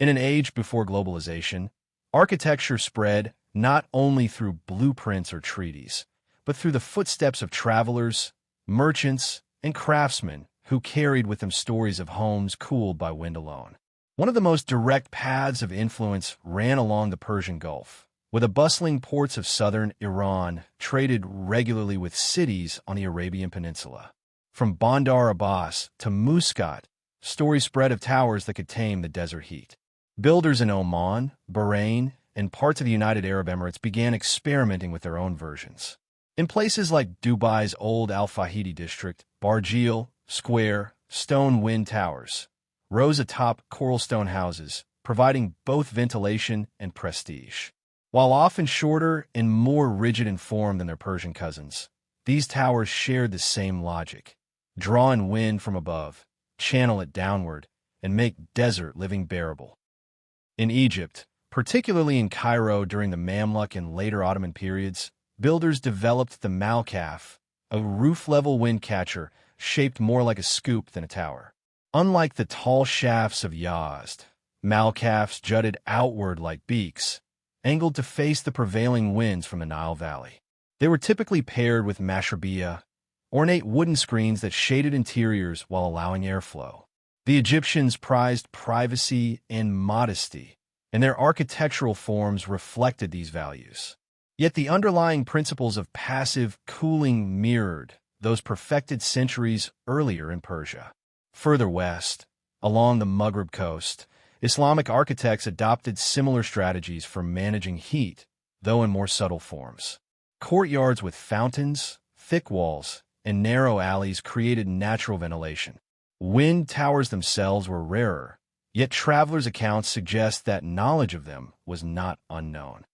In an age before globalization, architecture spread not only through blueprints or treaties, but through the footsteps of travelers, merchants, and craftsmen who carried with them stories of homes cooled by wind alone. One of the most direct paths of influence ran along the Persian Gulf, where the bustling ports of southern Iran traded regularly with cities on the Arabian Peninsula. From Bandar Abbas to Muscat, stories spread of towers that could tame the desert heat. Builders in Oman, Bahrain, and parts of the United Arab Emirates began experimenting with their own versions. In places like Dubai's old Al Fahidi district, Barjeel Square stone wind towers rose atop coral stone houses, providing both ventilation and prestige. While often shorter and more rigid in form than their Persian cousins, these towers shared the same logic: draw in wind from above, channel it downward, and make desert living bearable. In Egypt, particularly in Cairo during the Mamluk and later Ottoman periods, builders developed the malkaf, a roof-level wind catcher shaped more like a scoop than a tower. Unlike the tall shafts of Yazd, malkafs jutted outward like beaks, angled to face the prevailing winds from the Nile Valley. They were typically paired with mashrabiyah, ornate wooden screens that shaded interiors while allowing airflow. The Egyptians prized privacy and modesty, and their architectural forms reflected these values. Yet the underlying principles of passive cooling mirrored those perfected centuries earlier in Persia. Further west, along the Maghreb coast, Islamic architects adopted similar strategies for managing heat, though in more subtle forms. Courtyards with fountains, thick walls, and narrow alleys created natural ventilation. Wind towers themselves were rarer, yet travelers' accounts suggest that knowledge of them was not unknown.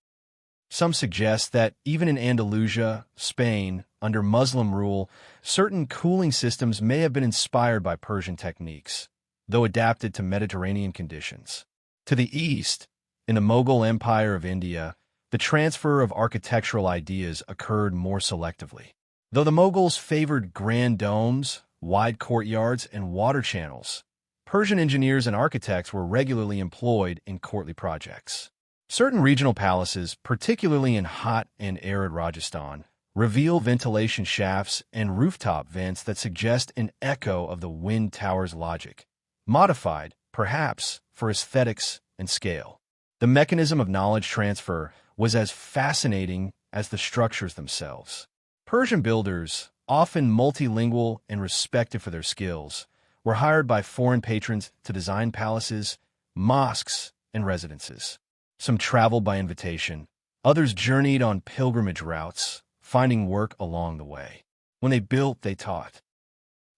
Some suggest that even in Andalusia, Spain, under Muslim rule, certain cooling systems may have been inspired by Persian techniques, though adapted to Mediterranean conditions. To the east, in the Mughal Empire of India, the transfer of architectural ideas occurred more selectively. Though the Mughals favored grand domes, wide courtyards, and water channels, Persian engineers and architects were regularly employed in courtly projects. Certain regional palaces, particularly in hot and arid Rajasthan, reveal ventilation shafts and rooftop vents that suggest an echo of the wind tower's logic, modified, perhaps, for aesthetics and scale. The mechanism of knowledge transfer was as fascinating as the structures themselves. Persian builders, often multilingual and respected for their skills, were hired by foreign patrons to design palaces, mosques, and residences. Some traveled by invitation, others journeyed on pilgrimage routes, finding work along the way. When they built, they taught.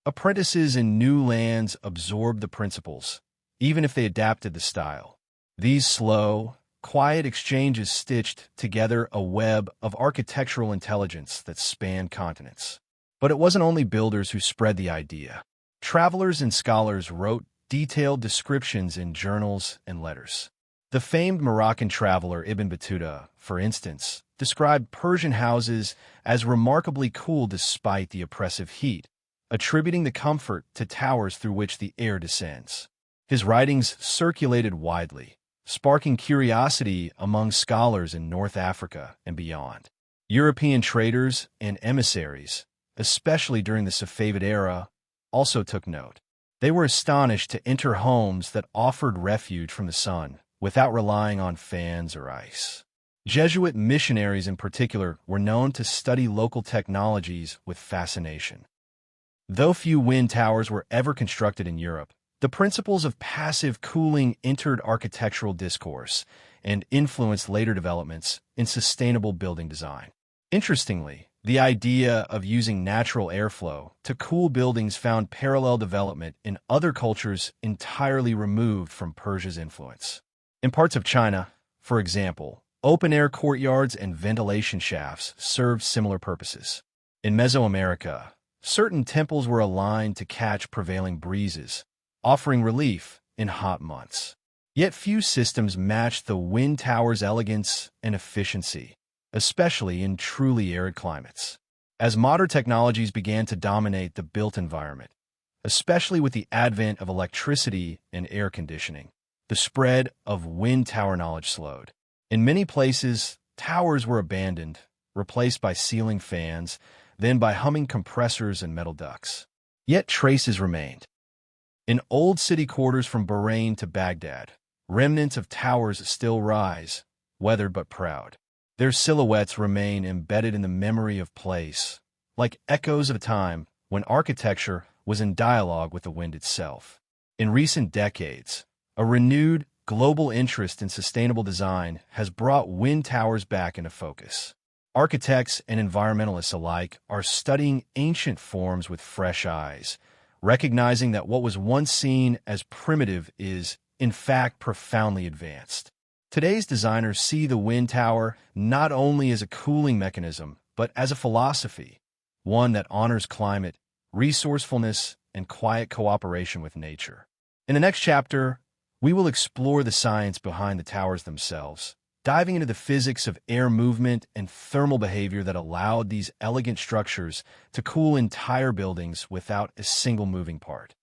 Apprentices in new lands absorbed the principles, even if they adapted the style. These slow, quiet exchanges stitched together a web of architectural intelligence that spanned continents. But it wasn't only builders who spread the idea. Travelers and scholars wrote detailed descriptions in journals and letters. The famed Moroccan traveler Ibn Battuta, for instance, described Persian houses as remarkably cool despite the oppressive heat, attributing the comfort to towers through which the air descends. His writings circulated widely, sparking curiosity among scholars in North Africa and beyond. European traders and emissaries, especially during the Safavid era, also took note. They were astonished to enter homes that offered refuge from the sun without relying on fans or ice. Jesuit missionaries in particular were known to study local technologies with fascination. Though few wind towers were ever constructed in Europe, the principles of passive cooling entered architectural discourse and influenced later developments in sustainable building design. Interestingly, the idea of using natural airflow to cool buildings found parallel development in other cultures entirely removed from Persia's influence. In parts of China, for example, open-air courtyards and ventilation shafts served similar purposes. In Mesoamerica, certain temples were aligned to catch prevailing breezes, offering relief in hot months. Yet few systems matched the wind tower's elegance and efficiency, especially in truly arid climates. As modern technologies began to dominate the built environment, especially with the advent of electricity and air conditioning, the spread of wind tower knowledge slowed. In many places, towers were abandoned, replaced by ceiling fans, then by humming compressors and metal ducts. Yet traces remained. In old city quarters from Bahrain to Baghdad, remnants of towers still rise, weathered but proud. Their silhouettes remain embedded in the memory of place, like echoes of a time when architecture was in dialogue with the wind itself. In recent decades, a renewed global interest in sustainable design has brought wind towers back into focus. Architects and environmentalists alike are studying ancient forms with fresh eyes, recognizing that what was once seen as primitive is, in fact, profoundly advanced. Today's designers see the wind tower not only as a cooling mechanism, but as a philosophy, one that honors climate, resourcefulness, and quiet cooperation with nature. In the next chapter, we will explore the science behind the towers themselves, diving into the physics of air movement and thermal behavior that allowed these elegant structures to cool entire buildings without a single moving part.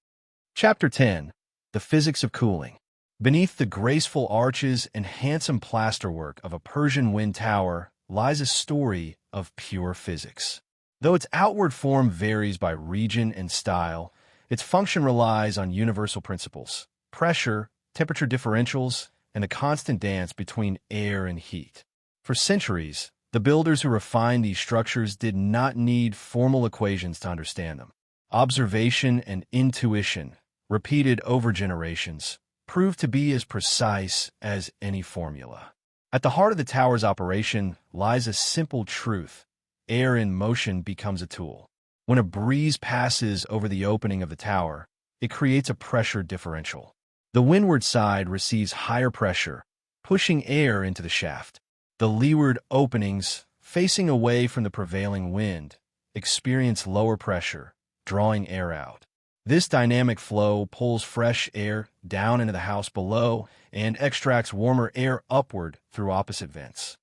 Chapter 10. The Physics of Cooling. Beneath the graceful arches and handsome plasterwork of a Persian wind tower lies a story of pure physics. Though its outward form varies by region and style, its function relies on universal principles: pressure, temperature differentials, and the constant dance between air and heat. For centuries, the builders who refined these structures did not need formal equations to understand them. Observation and intuition, repeated over generations, proved to be as precise as any formula. At the heart of the tower's operation lies a simple truth: air in motion becomes a tool. When a breeze passes over the opening of the tower, it creates a pressure differential. The windward side receives higher pressure, pushing air into the shaft. The leeward openings, facing away from the prevailing wind, experience lower pressure, drawing air out. This dynamic flow pulls fresh air down into the house below and extracts warmer air upward through opposite vents.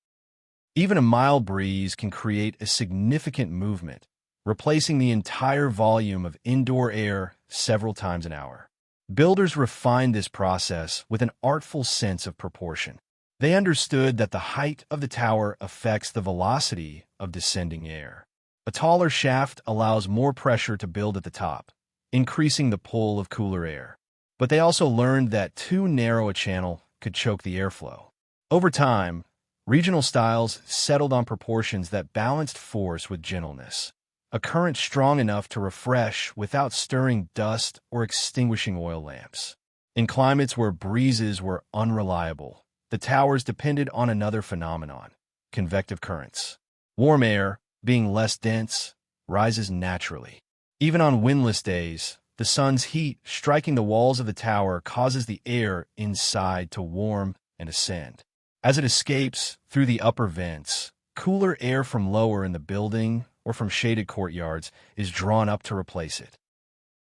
Even a mild breeze can create a significant movement, replacing the entire volume of indoor air several times an hour. Builders refined this process with an artful sense of proportion. They understood that the height of the tower affects the velocity of descending air. A taller shaft allows more pressure to build at the top, increasing the pull of cooler air. But they also learned that too narrow a channel could choke the airflow. Over time, regional styles settled on proportions that balanced force with gentleness. A current strong enough to refresh without stirring dust or extinguishing oil lamps. In climates where breezes were unreliable, the towers depended on another phenomenon: convective currents. Warm air, being less dense, rises naturally. Even on windless days, the sun's heat striking the walls of the tower causes the air inside to warm and ascend. As it escapes through the upper vents, cooler air from lower in the building or from shaded courtyards is drawn up to replace it.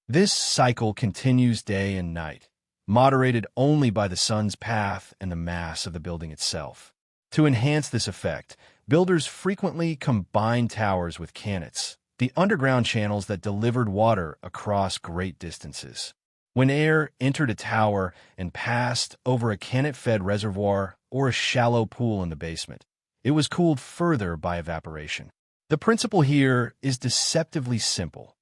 This cycle continues day and night, moderated only by the sun's path and the mass of the building itself. To enhance this effect, builders frequently combined towers with cannets, the underground channels that delivered water across great distances. When air entered a tower and passed over a cannet-fed reservoir or a shallow pool in the basement, it was cooled further by evaporation. The principle here is deceptively simple.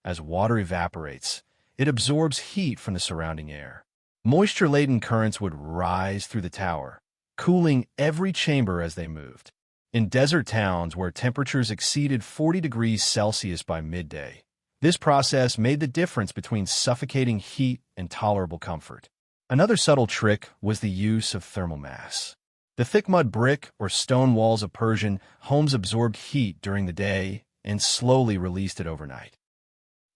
As water evaporates, it absorbs heat from the surrounding air. Moisture-laden currents would rise through the tower, cooling every chamber as they moved. In desert towns where temperatures exceeded 40 degrees Celsius by midday, this process made the difference between suffocating heat and tolerable comfort. Another subtle trick was the use of thermal mass. The thick mud brick or stone walls of Persian homes absorbed heat during the day and slowly released it overnight.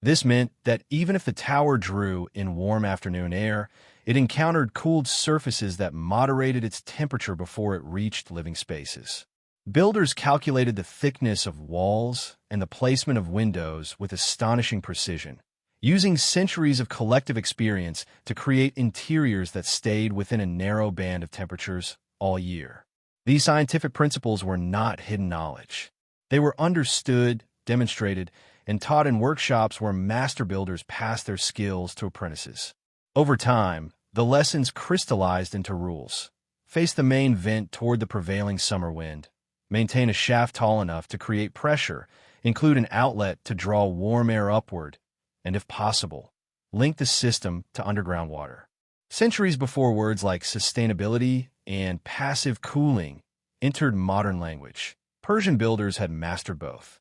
This meant that even if the tower drew in warm afternoon air, it encountered cooled surfaces that moderated its temperature before it reached living spaces. Builders calculated the thickness of walls and the placement of windows with astonishing precision, using centuries of collective experience to create interiors that stayed within a narrow band of temperatures all year. These scientific principles were not hidden knowledge. They were understood, demonstrated, and taught in workshops where master builders passed their skills to apprentices. Over time, the lessons crystallized into rules. Face the main vent toward the prevailing summer wind. Maintain a shaft tall enough to create pressure. Include an outlet to draw warm air upward. And if possible, link the system to underground water. Centuries before words like sustainability and passive cooling entered modern language, Persian builders had mastered both.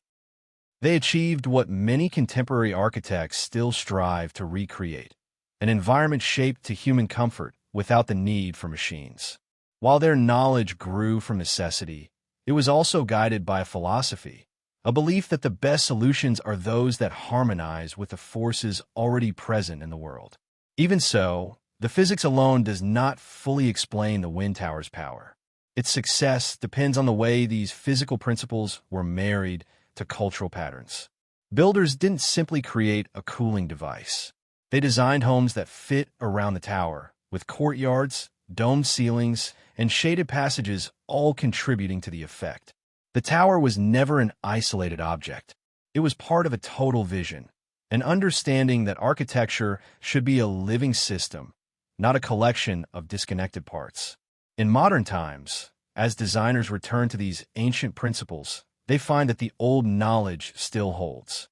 They achieved what many contemporary architects still strive to recreate: an environment shaped to human comfort without the need for machines. While their knowledge grew from necessity, it was also guided by a philosophy, a belief that the best solutions are those that harmonize with the forces already present in the world. Even so, the physics alone does not fully explain the wind tower's power. Its success depends on the way these physical principles were married to cultural patterns. Builders didn't simply create a cooling device. They designed homes that fit around the tower, with courtyards, domed ceilings, and shaded passages all contributing to the effect. The tower was never an isolated object. It was part of a total vision, an understanding that architecture should be a living system, not a collection of disconnected parts. In modern times, as designers return to these ancient principles, they find that the old knowledge still holds.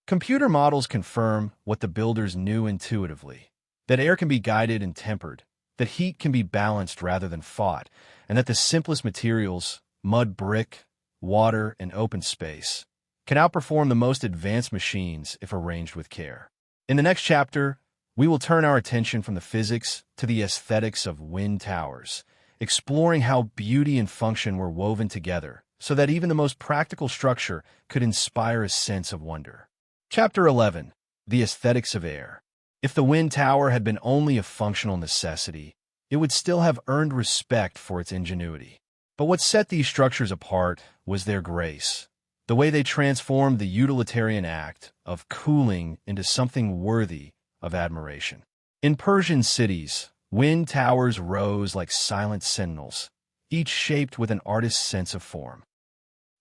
Computer models confirm what the builders knew intuitively: that air can be guided and tempered, that heat can be balanced rather than fought, and that the simplest materials, mud brick, water, and open space, can outperform the most advanced machines if arranged with care. In the next chapter, we will turn our attention from the physics to the aesthetics of wind towers, exploring how beauty and function were woven together so that even the most practical structure could inspire a sense of wonder. Chapter 11. The Aesthetics of Air. If the wind tower had been only a functional necessity, it would still have earned respect for its ingenuity. But what set these structures apart was their grace, the way they transformed the utilitarian act of cooling into something worthy of admiration. In Persian cities, wind towers rose like silent sentinels, each shaped with an artist's sense of form.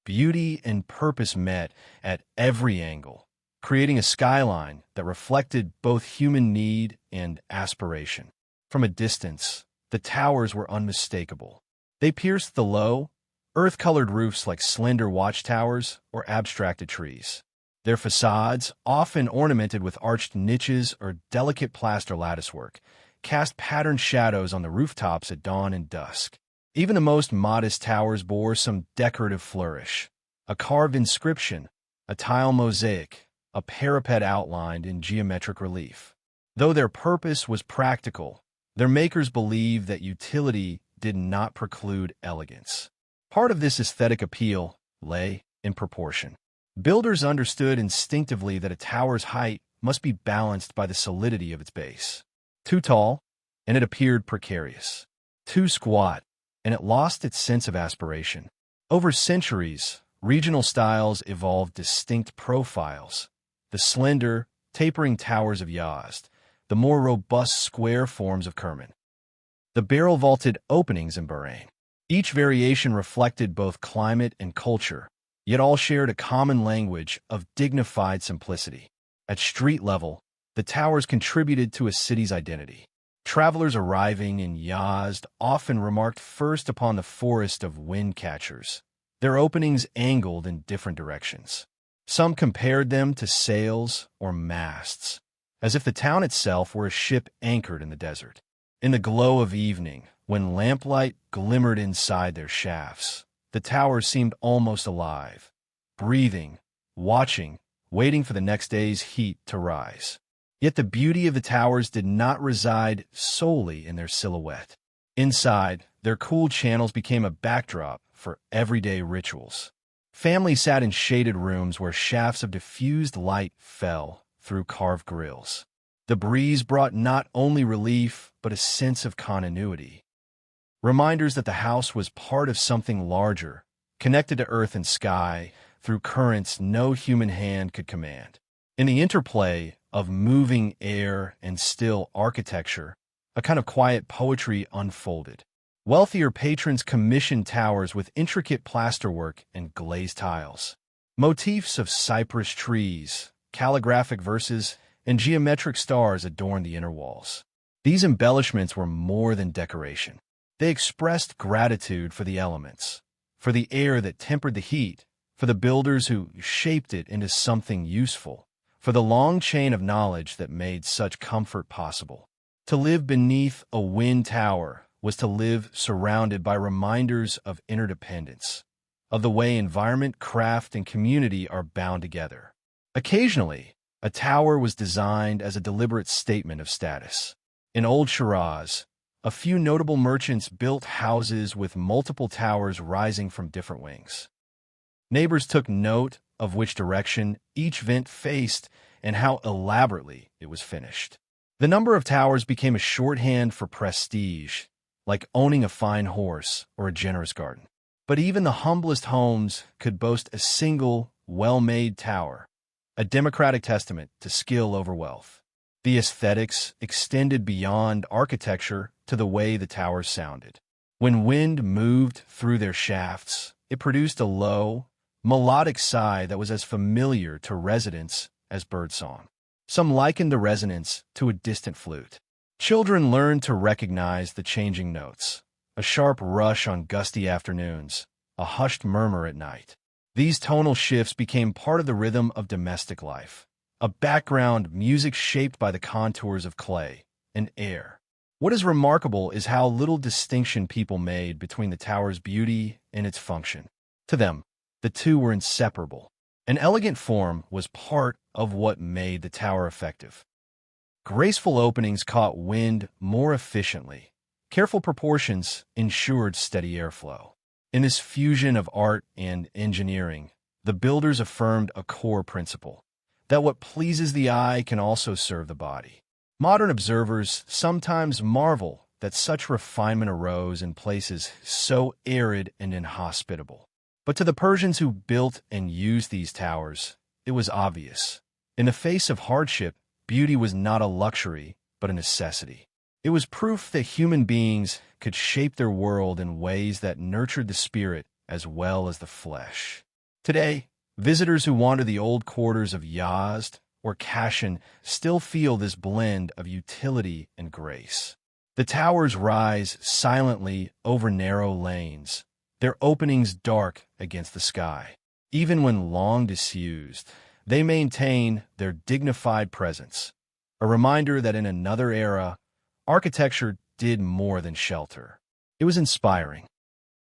Beauty and purpose met at every angle, creating a skyline that reflected both human need and aspiration. From a distance, the towers were unmistakable. They pierced the low, earth-colored roofs like slender watchtowers or abstracted trees. Their facades, often ornamented with arched niches or delicate plaster latticework, cast patterned shadows on the rooftops at dawn and dusk. Even the most modest towers bore some decorative flourish. A carved inscription, a tile mosaic, a parapet outlined in geometric relief. Though their purpose was practical, their makers believed that utility did not preclude elegance. Part of this aesthetic appeal lay in proportion. Builders understood instinctively that a tower's height must be balanced by the solidity of its base. Too tall, and it appeared precarious. Too squat, and it lost its sense of aspiration. Over centuries, regional styles evolved distinct profiles. The slender, tapering towers of Yazd, the more robust square forms of Kerman, the barrel-vaulted openings in Bahrain. Each variation reflected both climate and culture, yet all shared a common language of dignified simplicity. At street level, the towers contributed to a city's identity. Travelers arriving in Yazd often remarked first upon the forest of wind catchers, their openings angled in different directions. Some compared them to sails or masts, as if the town itself were a ship anchored in the desert. In the glow of evening, when lamplight glimmered inside their shafts, the towers seemed almost alive, breathing, watching, waiting for the next day's heat to rise. Yet the beauty of the towers did not reside solely in their silhouette. Inside, their cool channels became a backdrop for everyday rituals. Families sat in shaded rooms where shafts of diffused light fell through carved grilles. The breeze brought not only relief, but a sense of continuity. Reminders that the house was part of something larger, connected to earth and sky through currents no human hand could command. In the interplay of moving air and still architecture, a kind of quiet poetry unfolded. Wealthier patrons commissioned towers with intricate plasterwork and glazed tiles. Motifs of cypress trees, calligraphic verses, and geometric stars adorned the inner walls. These embellishments were more than decoration. They expressed gratitude for the elements, for the air that tempered the heat, for the builders who shaped it into something useful, for the long chain of knowledge that made such comfort possible. To live beneath a wind tower was to live surrounded by reminders of interdependence, of the way environment, craft, and community are bound together. Occasionally, a tower was designed as a deliberate statement of status. In Old Shiraz, a few notable merchants built houses with multiple towers rising from different wings. Neighbors took note of which direction each vent faced and how elaborately it was finished. The number of towers became a shorthand for prestige, like owning a fine horse or a generous garden. But even the humblest homes could boast a single, well-made tower, a democratic testament to skill over wealth. The aesthetics extended beyond architecture to the way the towers sounded. When wind moved through their shafts, it produced a low, melodic sigh that was as familiar to residents as birdsong. Some likened the resonance to a distant flute. Children learned to recognize the changing notes, a sharp rush on gusty afternoons, a hushed murmur at night. These tonal shifts became part of the rhythm of domestic life, a background music shaped by the contours of clay and air. What is remarkable is how little distinction people made between the tower's beauty and its function. To them, the two were inseparable. An elegant form was part of what made the tower effective. Graceful openings caught wind more efficiently. Careful proportions ensured steady airflow. In this fusion of art and engineering, the builders affirmed a core principle, that what pleases the eye can also serve the body. Modern observers sometimes marvel that such refinement arose in places so arid and inhospitable. But to the Persians who built and used these towers, it was obvious. In the face of hardship, beauty was not a luxury, but a necessity. It was proof that human beings could shape their world in ways that nurtured the spirit as well as the flesh. Today, visitors who wander the old quarters of Yazd or Kashan still feel this blend of utility and grace. The towers rise silently over narrow lanes, their openings dark against the sky. Even when long disused, they maintain their dignified presence, a reminder that in another era, architecture did more than shelter. It was inspiring.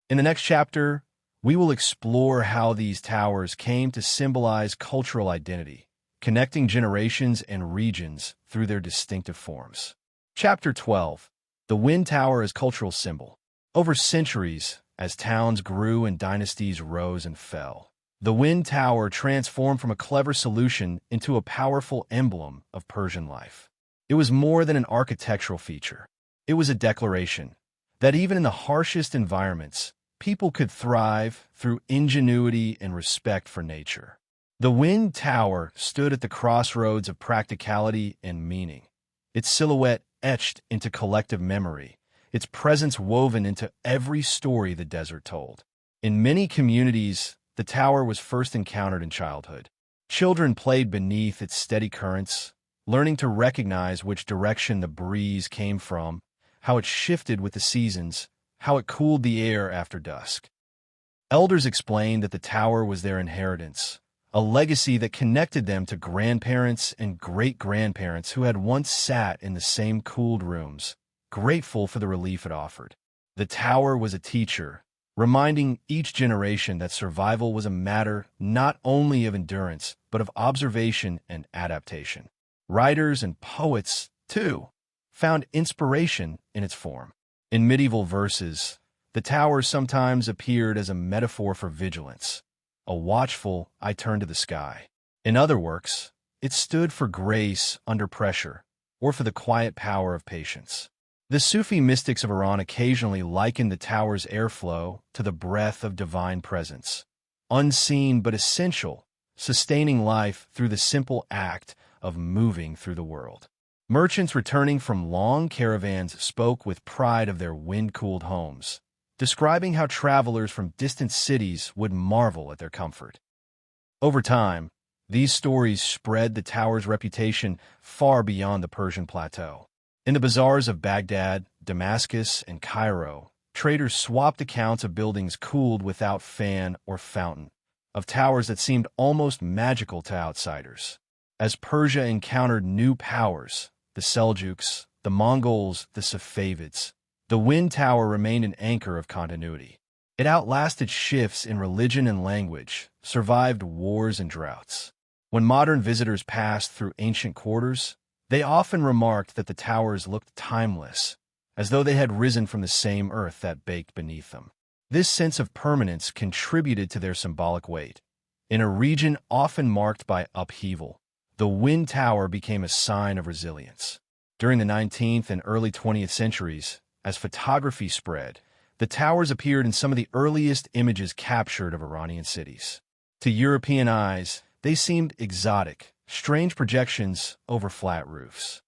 In the next chapter, we will explore how these towers came to symbolize cultural identity, connecting generations and regions through their distinctive forms. Chapter 12. The Wind Tower as Cultural Symbol. Over centuries, as towns grew and dynasties rose and fell, the Wind Tower transformed from a clever solution into a powerful emblem of Persian life. It was more than an architectural feature. It was a declaration that even in the harshest environments, people could thrive through ingenuity and respect for nature. The Wind Tower stood at the crossroads of practicality and meaning, its silhouette etched into collective memory, its presence woven into every story the desert told. In many communities, the tower was first encountered in childhood. Children played beneath its steady currents, learning to recognize which direction the breeze came from, how it shifted with the seasons, how it cooled the air after dusk. Elders explained that the tower was their inheritance, a legacy that connected them to grandparents and great-grandparents who had once sat in the same cooled rooms, grateful for the relief it offered. The tower was a teacher, reminding each generation that survival was a matter not only of endurance, but of observation and adaptation. Writers and poets, too, found inspiration in its form. In medieval verses, the tower sometimes appeared as a metaphor for vigilance. A watchful eye turned to the sky. In other works, it stood for grace under pressure, or for the quiet power of patience. The Sufi mystics of Iran occasionally likened the tower's airflow to the breath of divine presence, unseen but essential, sustaining life through the simple act of moving through the world. Merchants returning from long caravans spoke with pride of their wind-cooled homes, describing how travelers from distant cities would marvel at their comfort. Over time, these stories spread the tower's reputation far beyond the Persian plateau. In the bazaars of Baghdad, Damascus, and Cairo, traders swapped accounts of buildings cooled without fan or fountain, of towers that seemed almost magical to outsiders. As Persia encountered new powers, the Seljuks, the Mongols, the Safavids, the Wind Tower remained an anchor of continuity. It outlasted shifts in religion and language, survived wars and droughts. When modern visitors passed through ancient quarters, they often remarked that the towers looked timeless, as though they had risen from the same earth that baked beneath them. This sense of permanence contributed to their symbolic weight. In a region often marked by upheaval, the Wind Tower became a sign of resilience. During the 19th and early 20th centuries, as photography spread, the towers appeared in some of the earliest images captured of Iranian cities. To European eyes, they seemed exotic, strange projections over flat roofs.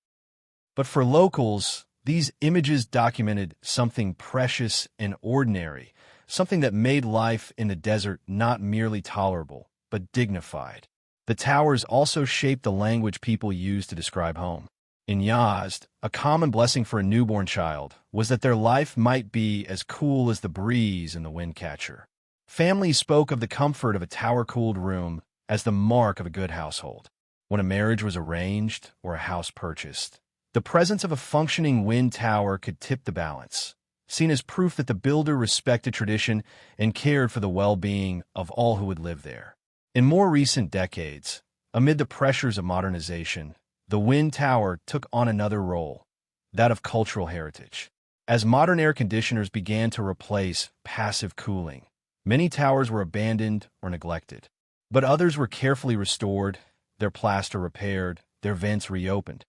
But for locals, these images documented something precious and ordinary, something that made life in the desert not merely tolerable, but dignified. The towers also shaped the language people used to describe home. In Yazd, a common blessing for a newborn child was that their life might be as cool as the breeze in the wind catcher. Families spoke of the comfort of a tower-cooled room as the mark of a good household. When a marriage was arranged or a house purchased, the presence of a functioning wind tower could tip the balance, seen as proof that the builder respected tradition and cared for the well-being of all who would live there. In more recent decades, amid the pressures of modernization, the wind tower took on another role, that of cultural heritage. As modern air conditioners began to replace passive cooling, many towers were abandoned or neglected. But others were carefully restored, their plaster repaired, their vents reopened.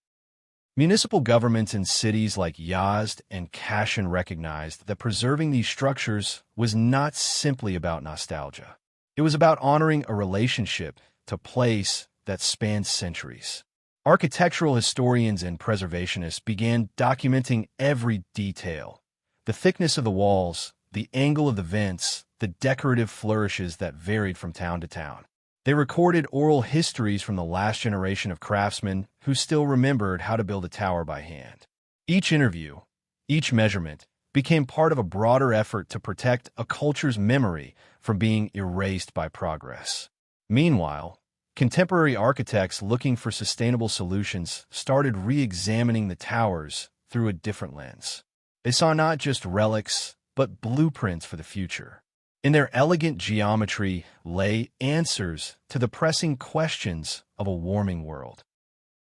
Municipal governments in cities like Yazd and Kashan recognized that preserving these structures was not simply about nostalgia. It was about honoring a relationship to place that spanned centuries. Architectural historians and preservationists began documenting every detail: the thickness of the walls, the angle of the vents, the decorative flourishes that varied from town to town. They recorded oral histories from the last generation of craftsmen who still remembered how to build a tower by hand. Each interview, each measurement, became part of a broader effort to protect a culture's memory from being erased by progress. Meanwhile, contemporary architects looking for sustainable solutions started re-examining the towers through a different lens. They saw not just relics, but blueprints for the future. In their elegant geometry lay answers to the pressing questions of a warming world.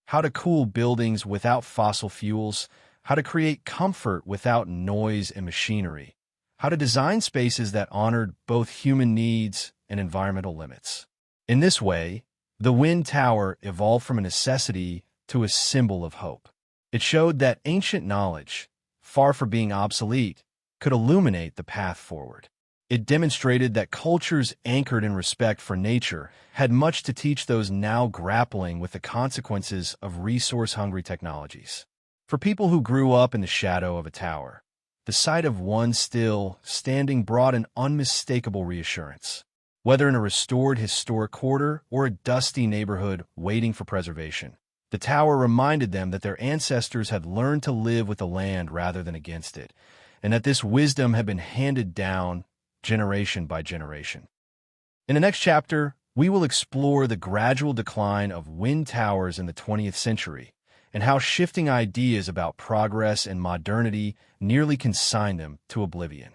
How to cool buildings without fossil fuels, how to create comfort without noise and machinery, how to design spaces that honored both human needs and environmental limits. In this way, the Wind Tower evolved from a necessity to a symbol of hope. It showed that ancient knowledge, far from being obsolete, could illuminate the path forward. It demonstrated that cultures anchored in respect for nature had much to teach those now grappling with the consequences of resource-hungry technologies. For people who grew up in the shadow of a tower, the sight of one still standing brought an unmistakable reassurance. Whether in a restored historic quarter or a dusty neighborhood waiting for preservation, the tower reminded them that their ancestors had learned to live with the land rather than against it, and that this wisdom had been handed down generation by generation. In the next chapter, we will explore the gradual decline of wind towers in the 20th century and how shifting ideas about progress and modernity nearly consigned them to oblivion.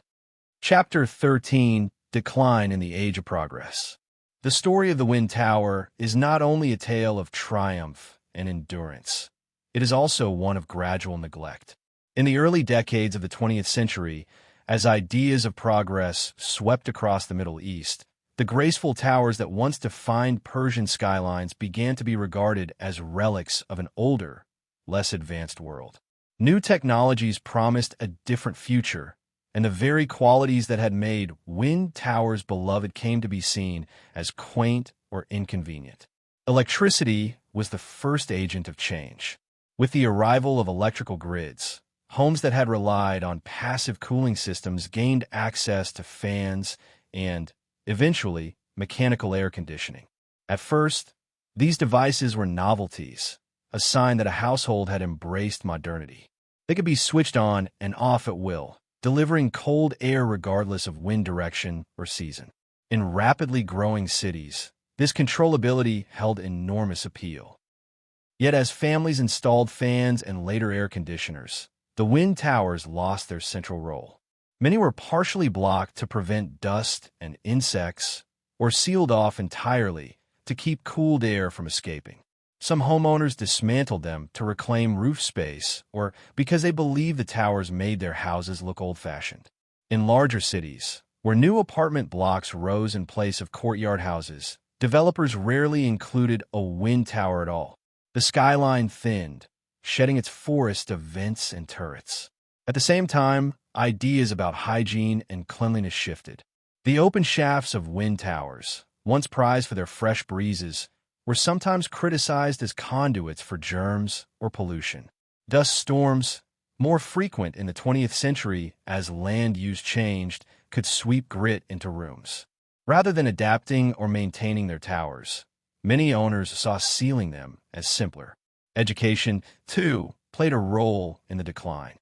Chapter 13, Decline in the Age of Progress. The story of the Wind Tower is not only a tale of triumph and endurance, it is also one of gradual neglect. In the early decades of the 20th century, as ideas of progress swept across the Middle East, the graceful towers that once defined Persian skylines began to be regarded as relics of an older, less advanced world. New technologies promised a different future, and the very qualities that had made wind towers beloved came to be seen as quaint or inconvenient. Electricity was the first agent of change. With the arrival of electrical grids, homes that had relied on passive cooling systems gained access to fans and, eventually, mechanical air conditioning. At first, these devices were novelties, a sign that a household had embraced modernity. They could be switched on and off at will, delivering cold air regardless of wind direction or season. In rapidly growing cities, this controllability held enormous appeal. Yet as families installed fans and later air conditioners, the wind towers lost their central role. Many were partially blocked to prevent dust and insects, or sealed off entirely to keep cooled air from escaping. Some homeowners dismantled them to reclaim roof space or because they believed the towers made their houses look old-fashioned. In larger cities, where new apartment blocks rose in place of courtyard houses, developers rarely included a wind tower at all. The skyline thinned, shedding its forest of vents and turrets. At the same time, ideas about hygiene and cleanliness shifted. The open shafts of wind towers, once prized for their fresh breezes, were sometimes criticized as conduits for germs or pollution. Dust storms, more frequent in the 20th century as land use changed, could sweep grit into rooms. Rather than adapting or maintaining their towers, many owners saw sealing them as simpler. Education, too, played a role in the decline.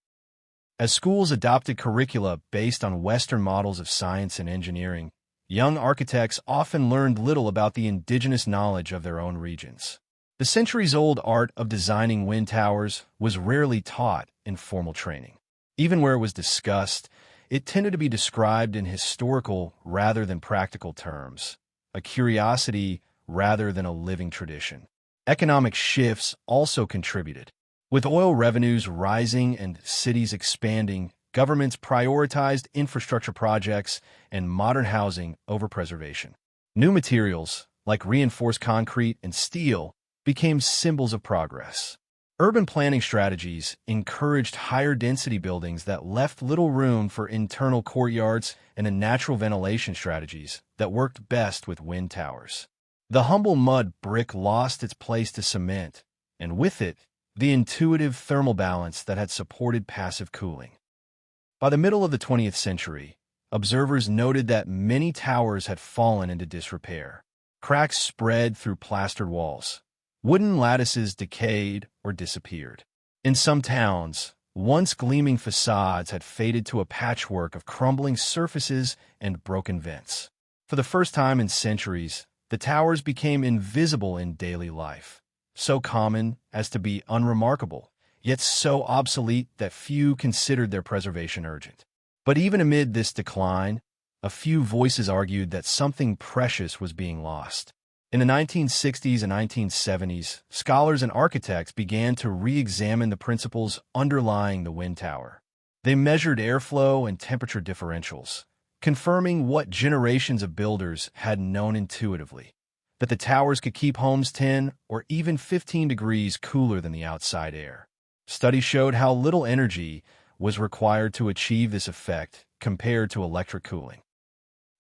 As schools adopted curricula based on Western models of science and engineering, young architects often learned little about the indigenous knowledge of their own regions. The centuries-old art of designing wind towers was rarely taught in formal training. Even where it was discussed, it tended to be described in historical rather than practical terms, a curiosity rather than a living tradition. Economic shifts also contributed. With oil revenues rising and cities expanding, governments prioritized infrastructure projects and modern housing over preservation. New materials, like reinforced concrete and steel, became symbols of progress. Urban planning strategies encouraged higher density buildings that left little room for internal courtyards and natural ventilation strategies that worked best with wind towers. The humble mud brick lost its place to cement, and with it, the intuitive thermal balance that had supported passive cooling. By the middle of the 20th century, observers noted that many towers had fallen into disrepair. Cracks spread through plastered walls. Wooden lattices decayed or disappeared. In some towns, once gleaming facades had faded to a patchwork of crumbling surfaces and broken vents. For the first time in centuries, the towers became invisible in daily life, so common as to be unremarkable, yet so obsolete that few considered their preservation urgent. But even amid this decline, a few voices argued that something precious was being lost. In the 1960s and 1970s, scholars and architects began to re-examine the principles underlying the wind tower. They measured airflow and temperature differentials, confirming what generations of builders had known intuitively, that the towers could keep homes 10 or even 15 degrees cooler than the outside air. Studies showed how little energy was required to achieve this effect compared to electric cooling.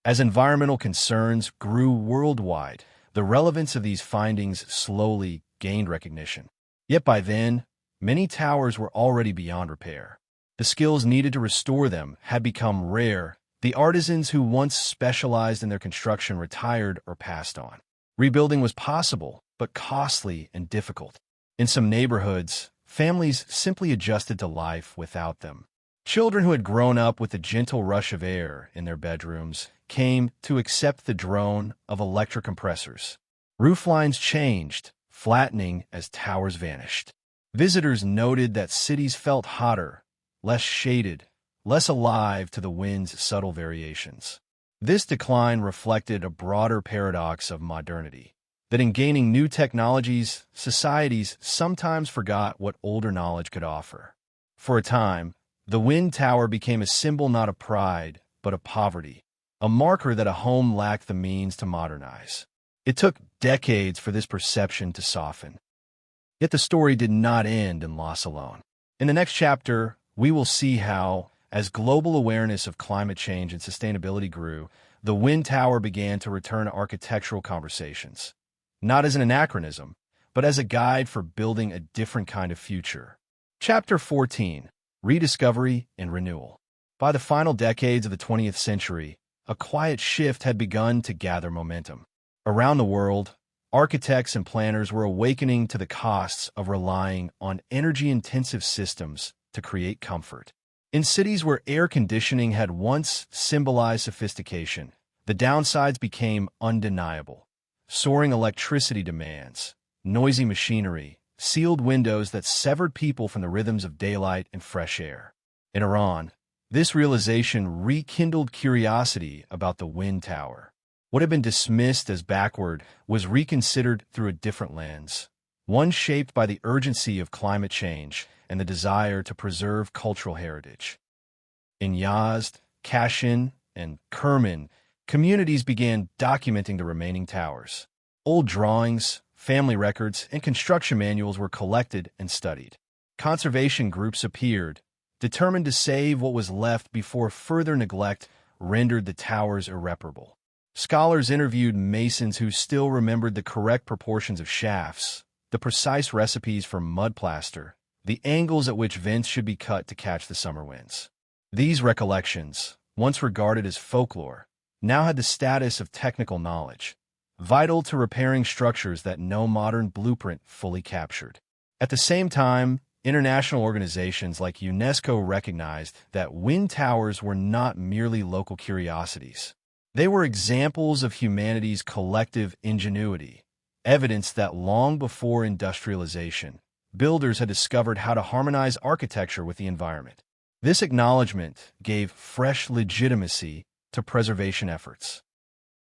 As environmental concerns grew worldwide, the relevance of these findings slowly gained recognition. Yet by then, many towers were already beyond repair. The skills needed to restore them had become rare. The artisans who once specialized in their construction retired or passed on. Rebuilding was possible, but costly and difficult. In some neighborhoods, families simply adjusted to life without them. Children who had grown up with the gentle rush of air in their bedrooms came to accept the drone of electric compressors. Rooflines changed, flattening as towers vanished. Visitors noted that cities felt hotter, less shaded, less alive to the wind's subtle variations. This decline reflected a broader paradox of modernity, that in gaining new technologies, societies sometimes forgot what older knowledge could offer. For a time, the wind tower became a symbol not of pride, but of poverty, a marker that a home lacked the means to modernize. It took decades for this perception to soften. Yet the story did not end in loss alone. In the next chapter, we will see how, as global awareness of climate change and sustainability grew, the wind tower began to return to architectural conversations, not as an anachronism, but as a guide for building a different kind of future. Chapter 14. Rediscovery and Renewal. By the final decades of the 20th century, a quiet shift had begun to gather momentum. Around the world, architects and planners were awakening to the costs of relying on energy-intensive systems to create comfort. In cities where air conditioning had once symbolized sophistication, the downsides became undeniable. Soaring electricity demands, noisy machinery, sealed windows that severed people from the rhythms of daylight and fresh air. In Iran, this realization rekindled curiosity about the wind tower. What had been dismissed as backward was reconsidered through a different lens, one shaped by the urgency of climate change and the desire to preserve cultural heritage. In Yazd, Kashin, and Kerman, communities began documenting the remaining towers. Old drawings, family records, and construction manuals were collected and studied. Conservation groups appeared, determined to save what was left before further neglect rendered the towers irreparable. Scholars interviewed masons who still remembered the correct proportions of shafts, the precise recipes for mud plaster, the angles at which vents should be cut to catch the summer winds. These recollections, once regarded as folklore, now had the status of technical knowledge, vital to repairing structures that no modern blueprint fully captured. At the same time, international organizations like UNESCO recognized that wind towers were not merely local curiosities. They were examples of humanity's collective ingenuity, evidence that long before industrialization, builders had discovered how to harmonize architecture with the environment. This acknowledgement gave fresh legitimacy to preservation efforts.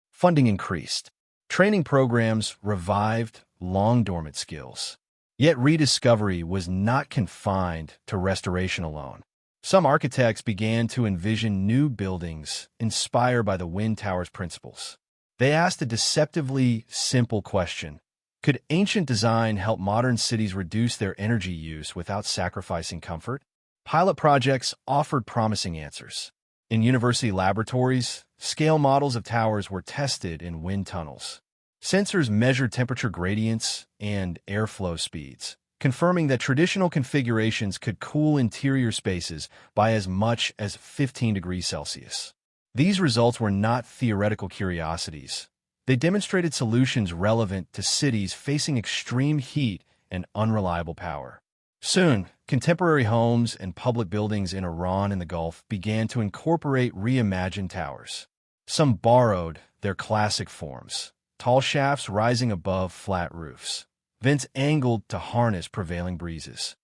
Funding increased. Training programs revived long-dormant skills. Yet rediscovery was not confined to restoration alone. Some architects began to envision new buildings inspired by the wind tower's principles. They asked a deceptively simple question: Could ancient design help modern cities reduce their energy use without sacrificing comfort? Pilot projects offered promising answers. In university laboratories, scale models of towers were tested in wind tunnels. Sensors measured temperature gradients and airflow speeds, confirming that traditional configurations could cool interior spaces by as much as 15 degrees Celsius. These results were not theoretical curiosities. They demonstrated solutions relevant to cities facing extreme heat and unreliable power. Soon, contemporary homes and public buildings in Iran and the Gulf began to incorporate reimagined towers. Some borrowed their classic forms, tall shafts rising above flat roofs, vents angled to harness prevailing breezes.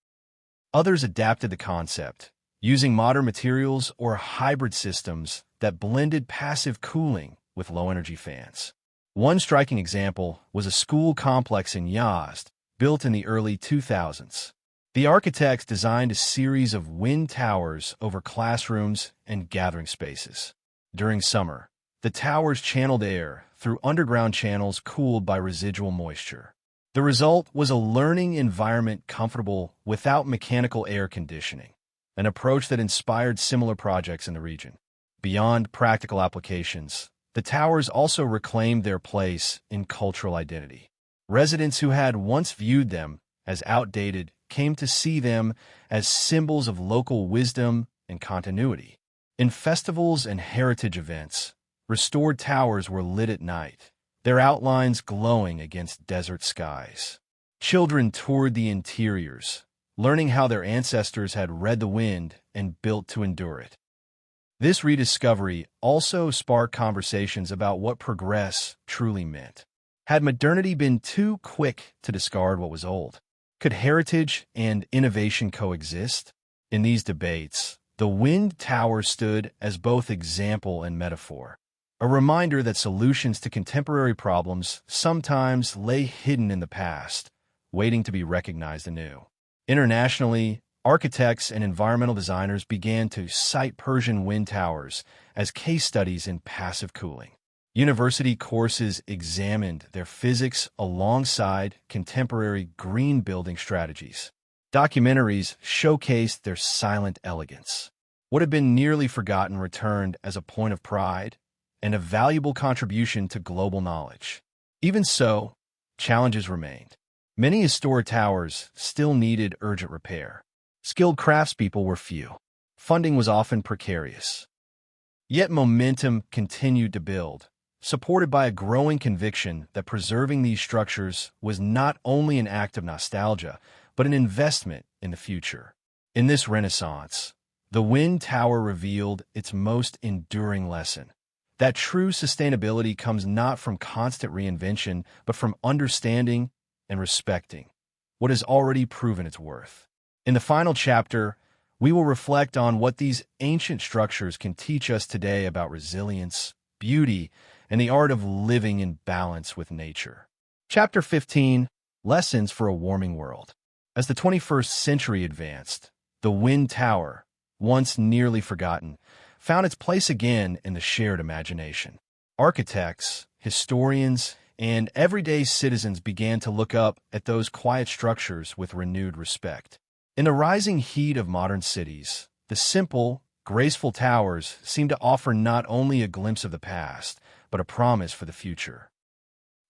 Others adapted the concept, using modern materials or hybrid systems that blended passive cooling with low-energy fans. One striking example was a school complex in Yazd, built in the early 2000s. The architects designed a series of wind towers over classrooms and gathering spaces. During summer, the towers channeled air through underground channels cooled by residual moisture. The result was a learning environment comfortable without mechanical air conditioning, an approach that inspired similar projects in the region. Beyond practical applications, the towers also reclaimed their place in cultural identity. Residents who had once viewed them as outdated came to see them as symbols of local wisdom and continuity. In festivals and heritage events, restored towers were lit at night, their outlines glowing against desert skies. Children toured the interiors, learning how their ancestors had read the wind and built to endure it. This rediscovery also sparked conversations about what progress truly meant. Had modernity been too quick to discard what was old? Could heritage and innovation coexist? In these debates, the wind tower stood as both example and metaphor, a reminder that solutions to contemporary problems sometimes lay hidden in the past, waiting to be recognized anew. Internationally, architects and environmental designers began to cite Persian wind towers as case studies in passive cooling. University courses examined their physics alongside contemporary green building strategies. Documentaries showcased their silent elegance. What had been nearly forgotten returned as a point of pride and a valuable contribution to global knowledge. Even so, challenges remained. Many historic towers still needed urgent repair. Skilled craftspeople were few. Funding was often precarious. Yet momentum continued to build, supported by a growing conviction that preserving these structures was not only an act of nostalgia, but an investment in the future. In this renaissance, the wind tower revealed its most enduring lesson, that true sustainability comes not from constant reinvention, but from understanding and respecting what has already proven its worth. In the final chapter, we will reflect on what these ancient structures can teach us today about resilience, beauty, and the art of living in balance with nature. Chapter 15, Lessons for a Warming World. As the 21st century advanced, the wind tower, once nearly forgotten, found its place again in the shared imagination. Architects, historians, and everyday citizens began to look up at those quiet structures with renewed respect. In the rising heat of modern cities, the simple, graceful towers seemed to offer not only a glimpse of the past, but a promise for the future.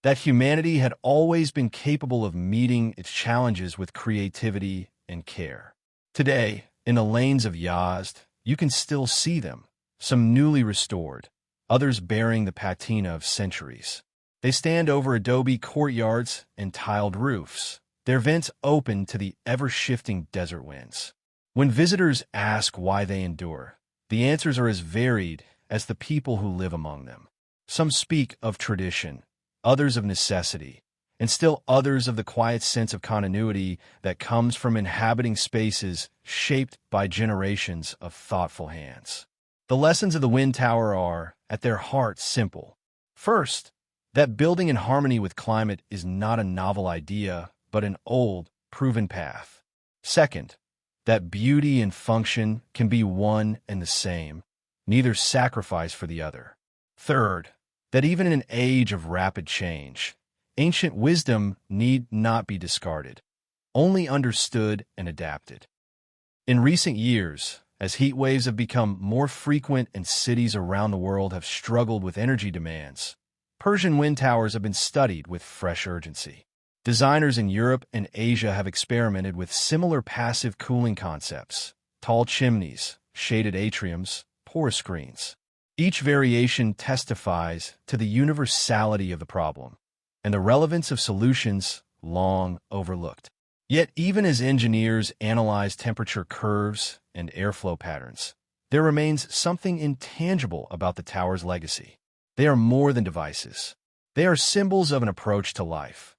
That humanity had always been capable of meeting its challenges with creativity and care. Today, in the lanes of Yazd, you can still see them, some newly restored, others bearing the patina of centuries. They stand over adobe courtyards and tiled roofs, their vents open to the ever-shifting desert winds. When visitors ask why they endure, the answers are as varied as the people who live among them. Some speak of tradition, others of necessity, and still others of the quiet sense of continuity that comes from inhabiting spaces shaped by generations of thoughtful hands. The lessons of the wind tower are, at their heart, simple. First, that building in harmony with climate is not a novel idea, but an old, proven path. Second, that beauty and function can be one and the same, neither sacrifice for the other. Third, that even in an age of rapid change, Ancient wisdom need not be discarded, only understood and adapted. In recent years, as heat waves have become more frequent and cities around the world have struggled with energy demands, Persian wind towers have been studied with fresh urgency. Designers in Europe and Asia have experimented with similar passive cooling concepts: tall chimneys, shaded atriums, porous screens. Each variation testifies to the universality of the problem and the relevance of solutions long overlooked. Yet, even as engineers analyze temperature curves and airflow patterns, there remains something intangible about the tower's legacy. They are more than devices. They are symbols of an approach to life,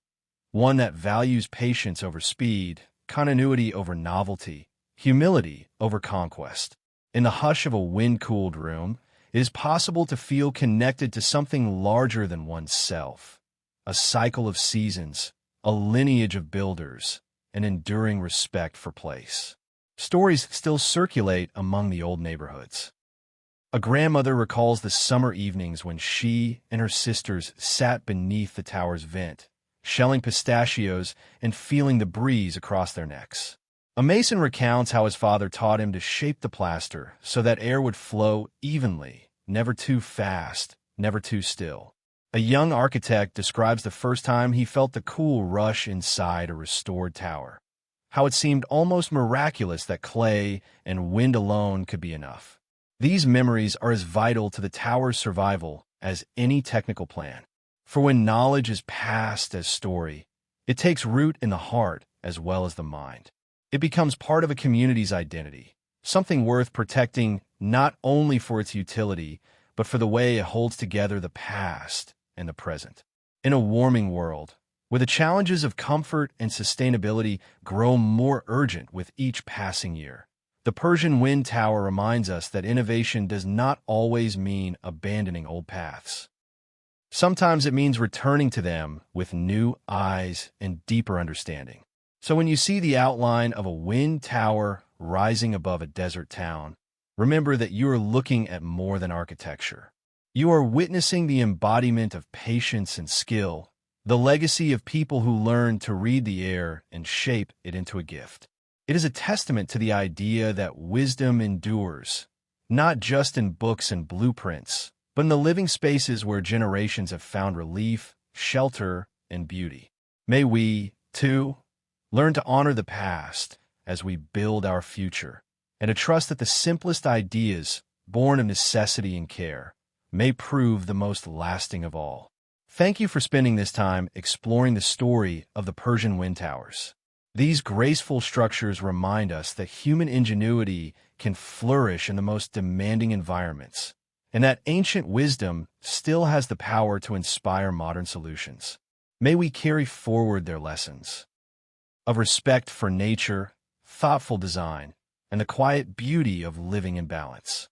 one that values patience over speed, continuity over novelty, humility over conquest. In the hush of a wind-cooled room, it is possible to feel connected to something larger than oneself, a cycle of seasons, a lineage of builders, an enduring respect for place. Stories still circulate among the old neighborhoods. A grandmother recalls the summer evenings when she and her sisters sat beneath the tower's vent, shelling pistachios and feeling the breeze across their necks. A mason recounts how his father taught him to shape the plaster so that air would flow evenly, never too fast, never too still. A young architect describes the first time he felt the cool rush inside a restored tower, how it seemed almost miraculous that clay and wind alone could be enough. These memories are as vital to the tower's survival as any technical plan. For when knowledge is passed as story, it takes root in the heart as well as the mind. It becomes part of a community's identity, something worth protecting not only for its utility, but for the way it holds together the past and the present. In a warming world, where the challenges of comfort and sustainability grow more urgent with each passing year, the Persian wind tower reminds us that innovation does not always mean abandoning old paths. Sometimes it means returning to them with new eyes and deeper understanding. So when you see the outline of a wind tower rising above a desert town, remember that you are looking at more than architecture. You are witnessing the embodiment of patience and skill, the legacy of people who learned to read the air and shape it into a gift. It is a testament to the idea that wisdom endures, not just in books and blueprints, but in the living spaces where generations have found relief, shelter, and beauty. May we, too, learn to honor the past as we build our future, and to trust that the simplest ideas, born of necessity and care, may prove the most lasting of all. Thank you for spending this time exploring the story of the Persian wind towers. These graceful structures remind us that human ingenuity can flourish in the most demanding environments, and that ancient wisdom still has the power to inspire modern solutions. May we carry forward their lessons of respect for nature, thoughtful design, and the quiet beauty of living in balance.